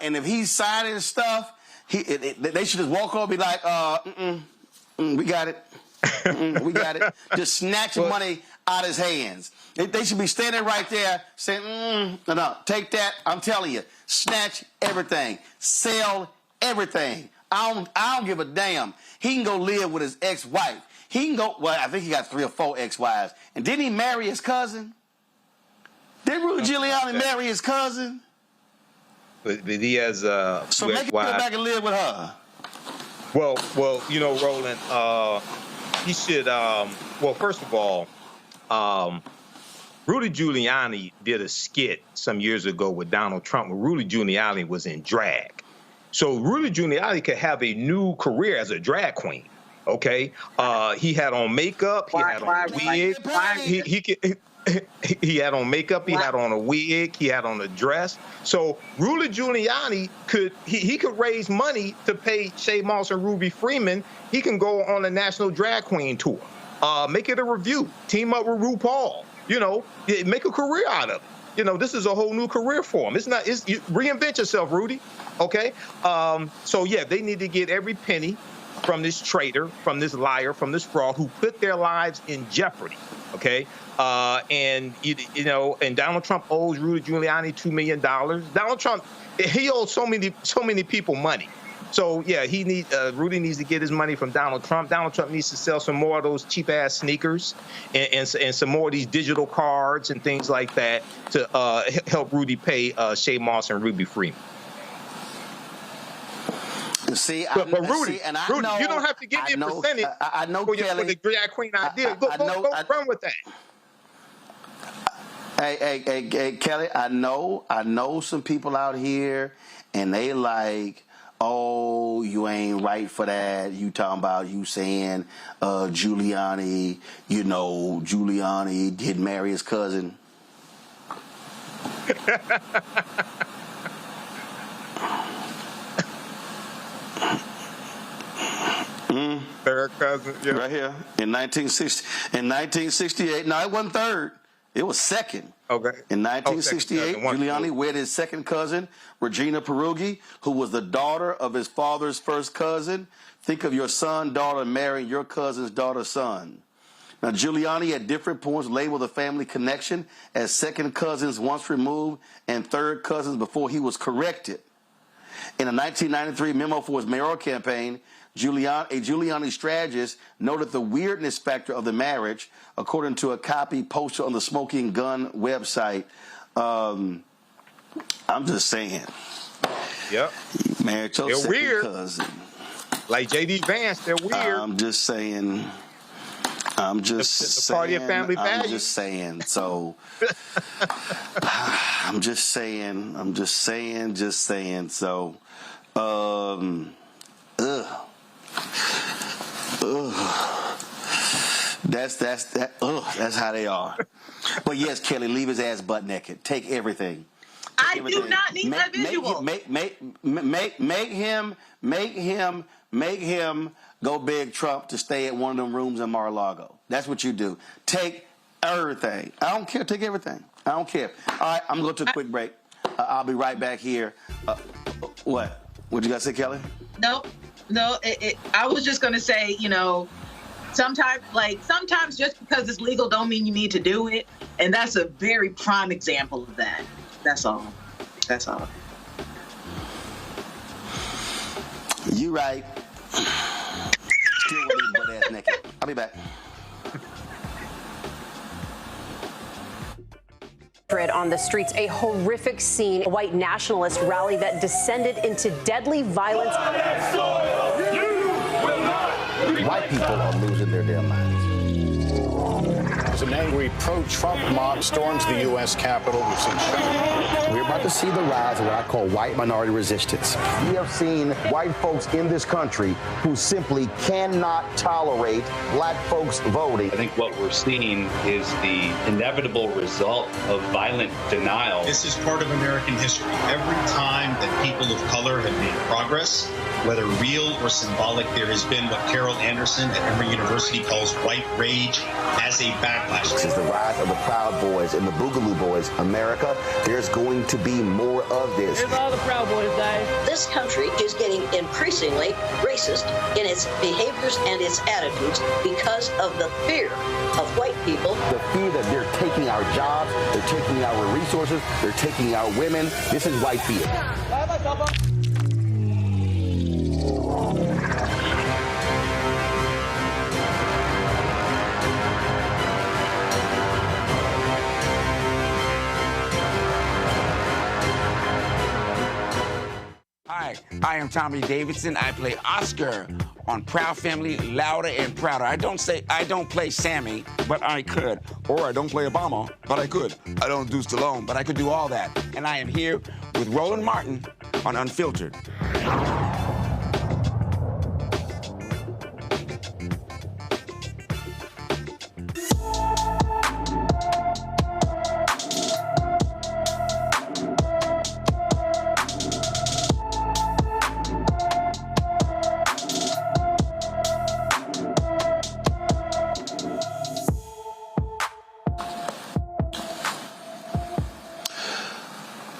And if he's signing stuff, they should just walk over and be like, we got it. We got it. Just snatch money out of his hands. They should be standing right there saying, no, take that. I'm telling you, snatch everything. Sell everything. I don't give a damn. He can go live with his ex-wife. He can go, well, I think he got 3 or 4 ex-wives. And didn't he marry his cousin? Did Rudy Giuliani marry his cousin? But he has so make him go back and live with her. Well, you know, Roland, he should. Well, first of all, Rudy Giuliani did a skit some years ago with Donald Trump where Rudy Giuliani was in drag. So Rudy Giuliani could have a new career as a drag queen. Okay, he had on makeup, he had on a wig, he had on makeup, he had on a wig, he had on a dress. So Rudy Giuliani could raise money to pay Shea Moss and Ruby Freeman. He can go on a national drag queen tour, make it a review, team up with RuPaul. You know, make a career out of it. You know, this is a whole new career for him. You reinvent yourself, Rudy. Okay. So yeah, they need to get every penny from this traitor, from this liar, from this fraud who put their lives in jeopardy. Okay. And you know, and Donald Trump owes Rudy Giuliani $2 million. Donald Trump, he owes so many people money. So yeah, Rudy needs to get his money from Donald Trump. Donald Trump needs to sell some more of those cheap ass sneakers and some more of these digital cards and things like that to help Rudy pay Shea Moss and Ruby Freeman. See, but Rudy, you don't have to give me a percentage. I know, for Kelly. The drag queen idea. Go run with that. Hey, Kelly, I know some people out here, and they like, oh, you ain't right for that. You talking about you saying Giuliani, you know, Giuliani did marry his cousin. Third cousin, yeah. Right here in 1968. No, it wasn't third. It was second. Okay. In 1968, second Giuliani wed his second cousin, Regina Peruggi, who was the daughter of his father's first cousin. Think of your son, daughter marrying your cousin's daughter's son. Now, Giuliani at different points labeled the family connection as second cousins once removed and third cousins before he was corrected. In a 1993 memo for his mayoral campaign, a Giuliani strategist noted the weirdness factor of the marriage, according to a copy posted on the Smoking Gun website. I'm just saying. Yep. You married your second cousin. Like J.D. Vance, they're weird. I'm just saying. I'm just saying. Party of family values. I'm just saying. So, I'm just saying. I'm just saying. Just saying. So, That's how they are. But yes, Kelly, leave his ass butt naked. Take everything. I do not need that visual. Make him go beg Trump to stay at one of them rooms in Mar-a-Lago. That's what you do. Take everything. I don't care. Take everything. I don't care. All right, I'm going to a quick break. I'll be right back here. What? What you got to say, Kelly? No. I was just going to say, sometimes just because it's legal don't mean you need to do it. And that's a very prime example of that. That's all. You right. Still with his butt ass naked. I'll be back. On the streets, a horrific scene, a white nationalist rally that descended into deadly violence. White people are losing their damn minds. As an angry pro-Trump mob storms the U.S. Capitol, we've seen shooting. We're about to see the rise of what I call white minority resistance. We have seen white folks in this country who simply cannot tolerate black folks voting. I think what we're seeing is the inevitable result of violent denial. This is part of American history. Every time that people of color have made progress, whether real or symbolic, there has been what Carol Anderson at Emory University calls white rage as a backlash. This is the rise of the Proud Boys and the Boogaloo Boys. America, there's going to be more of this. Here's all the Proud Boys, guys. This country is getting increasingly racist in its behaviors and its attitudes because of the fear of white people. The fear that they're taking our jobs, they're taking our resources, they're taking our women. This is white fear. Hi, I am Tommy Davidson. I play Oscar on Proud Family, Louder and Prouder. I don't play Sammy, but I could. Or I don't play Obama, but I could. I don't do Stallone, but I could do all that. And I am here with Roland Martin on Unfiltered.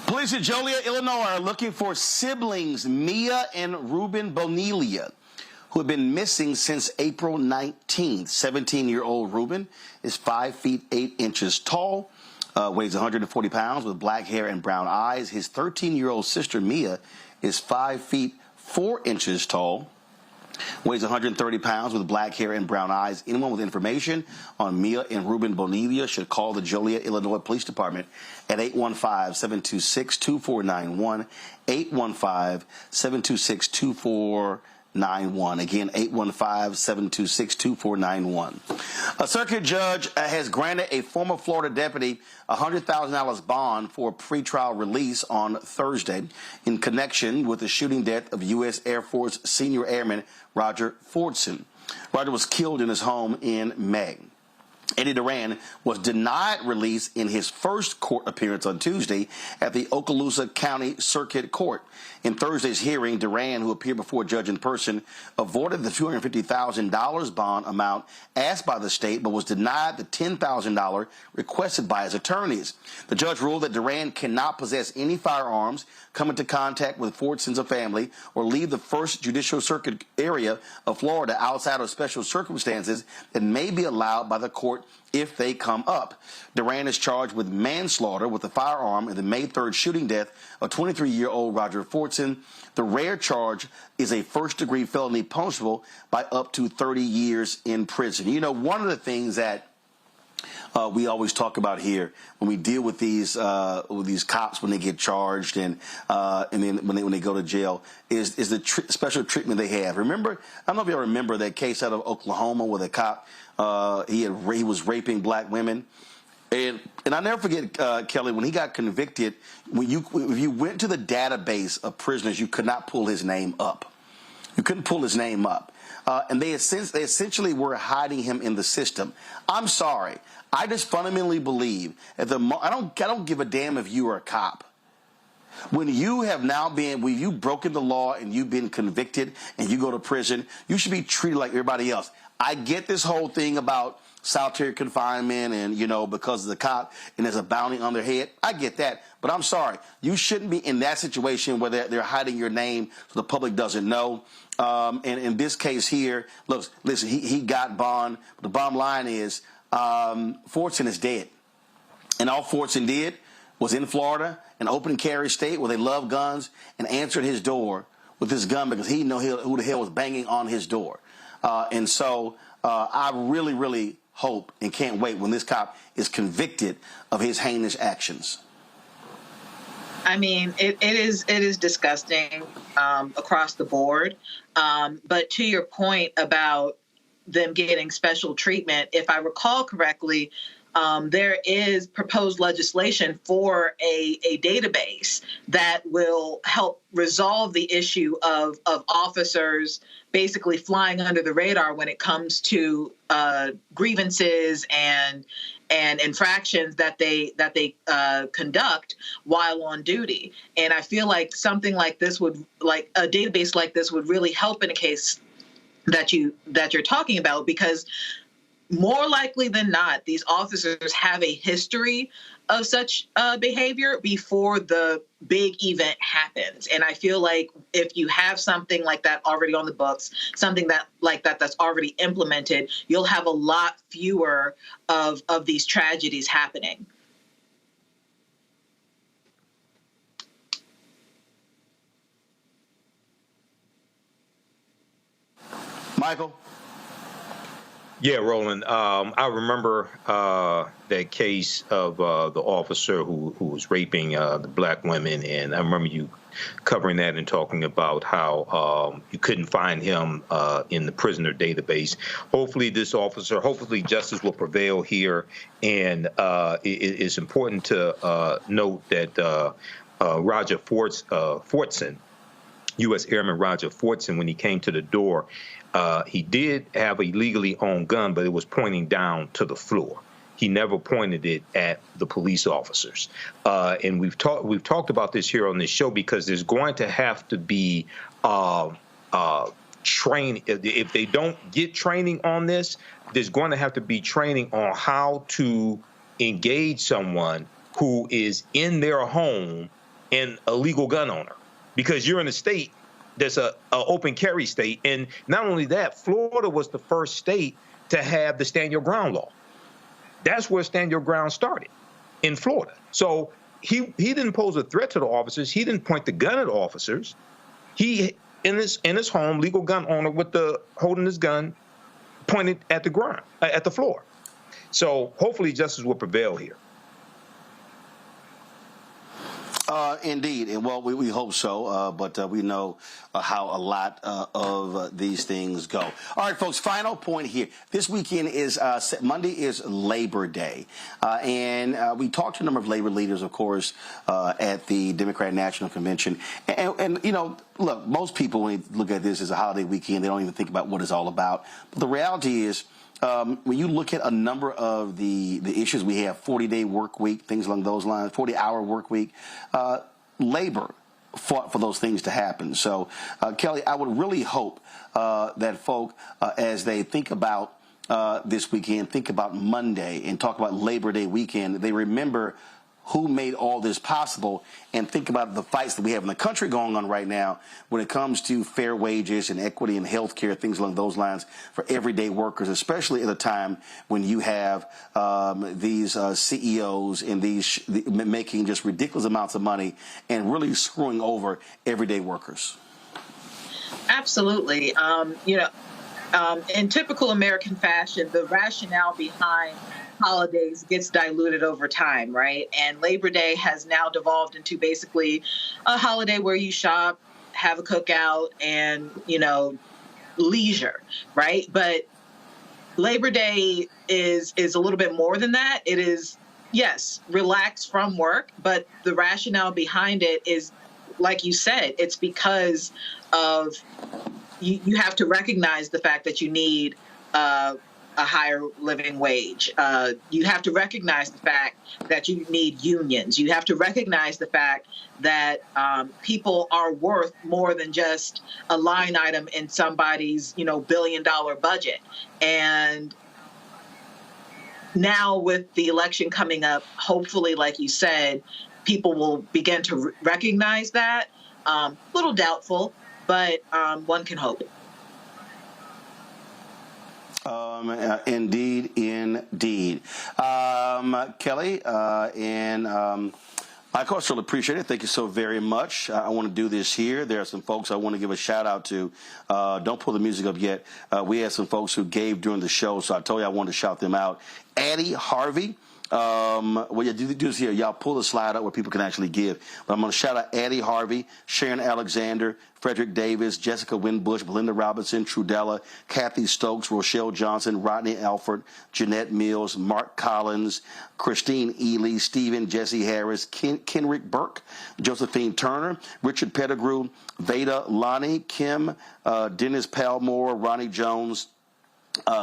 Police in Joliet, Illinois are looking for siblings Mia and Ruben Bonilla, who have been missing since April 19th. 17-year-old Ruben is 5 feet 8 inches tall, weighs 140 pounds with black hair and brown eyes. His 13-year-old sister Mia is 5 feet 4 inches tall, weighs 130 pounds with black hair and brown eyes. Anyone with information on Mia and Ruben Bonilla should call the Joliet, Illinois Police Department at 815-726-2491, 815-726-2491. Again, 815-726-2491. A circuit judge has granted a former Florida deputy $100,000 bond for pretrial release on Thursday in connection with the shooting death of U.S. Air Force senior airman Roger Fordson. Roger was killed in his home in May. Eddie Duran was denied release in his first court appearance on Tuesday at the Okaloosa County Circuit Court. In Thursday's hearing, Duran, who appeared before a judge in person, avoided the $250,000 bond amount asked by the state, but was denied the $10,000 requested by his attorneys. The judge ruled that Duran cannot possess any firearms, come into contact with Fortson's family, or leave the First Judicial Circuit area of Florida outside of special circumstances that may be allowed by the court if they come up. Duran is charged with manslaughter with a firearm in the May 3rd shooting death of 23-year-old Roger Fortson. The rare charge is a first-degree felony punishable by up to 30 years in prison. You know, one of the things that we always talk about here when we deal with these cops when they get charged and then when they go to jail is the special treatment they have. Remember, I don't know if you remember that case out of Oklahoma where the cop he was raping black women. And I'll never forget, Kelly, when he got convicted, if you went to the database of prisoners, you could not pull his name up. You couldn't pull his name up. And they essentially were hiding him in the system. I'm sorry. I just fundamentally believe that I don't give a damn if you are a cop. When you have when you've broken the law and you've been convicted and you go to prison, you should be treated like everybody else. I get this whole thing about solitary confinement and, you know, because of the cop and there's a bounty on their head. I get that. But I'm sorry. You shouldn't be in that situation where they're hiding your name so the public doesn't know. And in this case here, listen, he got bond. But the bottom line is Fortson is dead. And all Fortson did was in Florida, an open carry state where they love guns, and answered his door with his gun because he didn't know who the hell was banging on his door. And so I really, really hope and can't wait when this cop is convicted of his heinous actions. I mean, it is disgusting across the board. But to your point about them getting special treatment, if I recall correctly, there is proposed legislation for a database that will help resolve the issue of officers basically flying under the radar when it comes to grievances and infractions that they conduct while on duty. And I feel like something like this a database like this would really help in a case that you're talking about, because more likely than not, these officers have a history of such behavior before the big event happens. And I feel like if you have something like that already on the books, something that's already implemented, you'll have a lot fewer of these tragedies happening. Michael? Yeah, Roland. I remember that case of the officer who was raping the black women, and I remember you covering that and talking about how you couldn't find him in the prisoner database. Hopefully justice will prevail here, and it's important to note that Roger Fortson, U.S. Airman Roger Fortson, when he came to the door, he did have a legally owned gun, but it was pointing down to the floor. He never pointed it at the police officers. And we've talked about this here on this show because there's going to have to be training. If they don't get training on this, there's going to have to be training on how to engage someone who is in their home and a legal gun owner, because you're in a state that's a open carry state. And not only that, Florida was the first state to have the stand your ground law. That's where stand your ground started, in Florida. So he didn't pose a threat to the officers. He didn't point the gun at officers. He in his home, legal gun owner holding his gun, pointed at the ground, at the floor. So hopefully justice will prevail here. Indeed, and well, we hope so, but we know how a lot of these things go. All right, folks, final point here. This weekend Monday is Labor Day, and we talked to a number of labor leaders, of course, at the Democratic National Convention. And you know, look, most people, when they look at this as a holiday weekend, they don't even think about what it's all about. But the reality is, when you look at a number of the issues we have, 40-day work week, things along those lines, 40-hour work week, labor fought for those things to happen. So, Kelly, I would really hope that folk, as they think about this weekend, think about Monday and talk about Labor Day weekend, they remember who made all this possible and think about the fights that we have in the country going on right now when it comes to fair wages and equity and health care, things along those lines for everyday workers, especially at a time when you have these CEOs and these making just ridiculous amounts of money and really screwing over everyday workers. Absolutely. In typical American fashion, the rationale behind holidays gets diluted over time, right? And Labor Day has now devolved into basically a holiday where you shop, have a cookout, and, leisure, right? But Labor Day is a little bit more than that. It is, yes, relax from work, but the rationale behind it is, like you said, it's because of you have to recognize the fact that you need a higher living wage. You have to recognize the fact that you need unions. You have to recognize the fact that people are worth more than just a line item in somebody's, billion-dollar budget. And now with the election coming up, hopefully, like you said, people will begin to recognize that. Little doubtful, but one can hope. Indeed. Kelly, and I of course really appreciate it. Thank you so very much. I want to do this here. There are some folks I want to give a shout out to. Don't pull the music up yet. We had some folks who gave during the show, so I told you I wanted to shout them out. Addie Harvey. What you do is here, y'all pull the slide up where people can actually give. But I'm going to shout out Addie Harvey, Sharon Alexander, Frederick Davis, Jessica Winbush, Belinda Robinson, Trudella, Kathy Stokes, Rochelle Johnson, Rodney Alford, Jeanette Mills, Mark Collins, Christine Ely, Stephen Jesse Harris, Kenrick Burke, Josephine Turner, Richard Pettigrew, Veda Lonnie, Kim, Dennis Palmore, Ronnie Jones,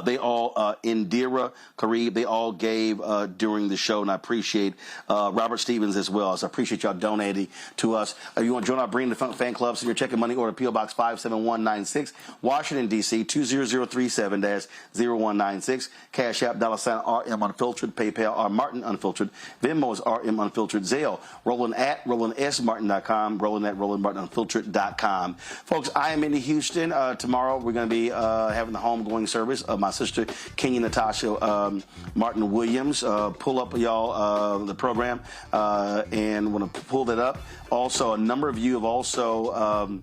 they all, Indira Karib, they all gave during the show, and I appreciate Robert Stevens as well. So I appreciate y'all donating to us. If you want to join our Bring the Funk fan club, so you're checking money order, P.O. Box 57196, Washington, D.C., 20037-0196, Cash App, $RM Unfiltered, PayPal, R Martin Unfiltered, Venmo is RM Unfiltered, Zelle, Roland at RolandSMartin.com, Roland at RolandMartinUnfiltered.com. Folks, I am in Houston. Tomorrow we're going to be having the homegoing service of my sister, Kenya Natasha Martin Williams. Pull up, y'all, the program, and want to pull that up. Also, a number of you have also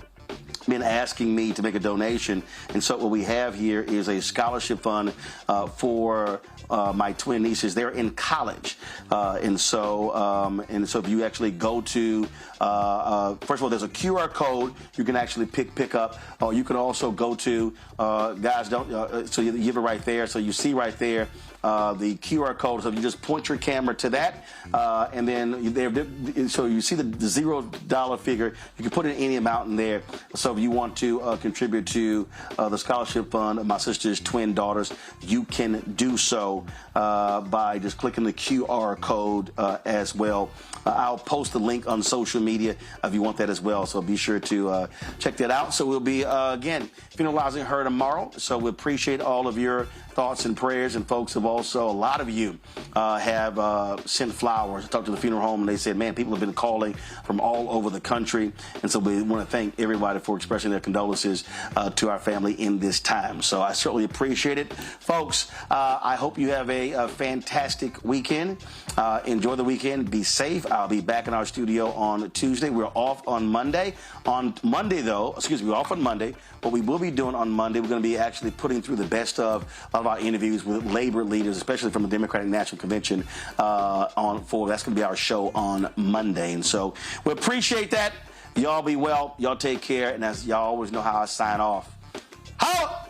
been asking me to make a donation, and so what we have here is a scholarship fund for my twin nieces. They're in college, and so if you actually go to first of all, there's a QR code you can actually pick up. You can also go to guys don't so you have it right there. So you see right there the QR code. So you just point your camera to that, and then so you see the $0 figure. You can put in any amount in there. So if you want to contribute to the scholarship fund of my sister's twin daughters, you can do so by just clicking the QR code as well. I'll post the link on social media if you want that as well. So be sure to check that out. So we'll be, again, funeralizing her tomorrow. So we appreciate all of your thoughts and prayers. And folks have also, a lot of you have sent flowers. I talked to the funeral home and they said, man, people have been calling from all over the country. And so we want to thank everybody for expressing their condolences to our family in this time. So I certainly appreciate it. Folks, I hope you have a fantastic weekend. Enjoy the weekend. Be safe. I'll be back in our studio on Tuesday. We're off on Monday. On Monday, though, we're off on Monday. What we will be doing on Monday, we're going to be actually putting through the best of our interviews with labor leaders, especially from the Democratic National Convention. That's going to be our show on Monday. And so we appreciate that. Y'all be well. Y'all take care. And as y'all always know how I sign off. Ho!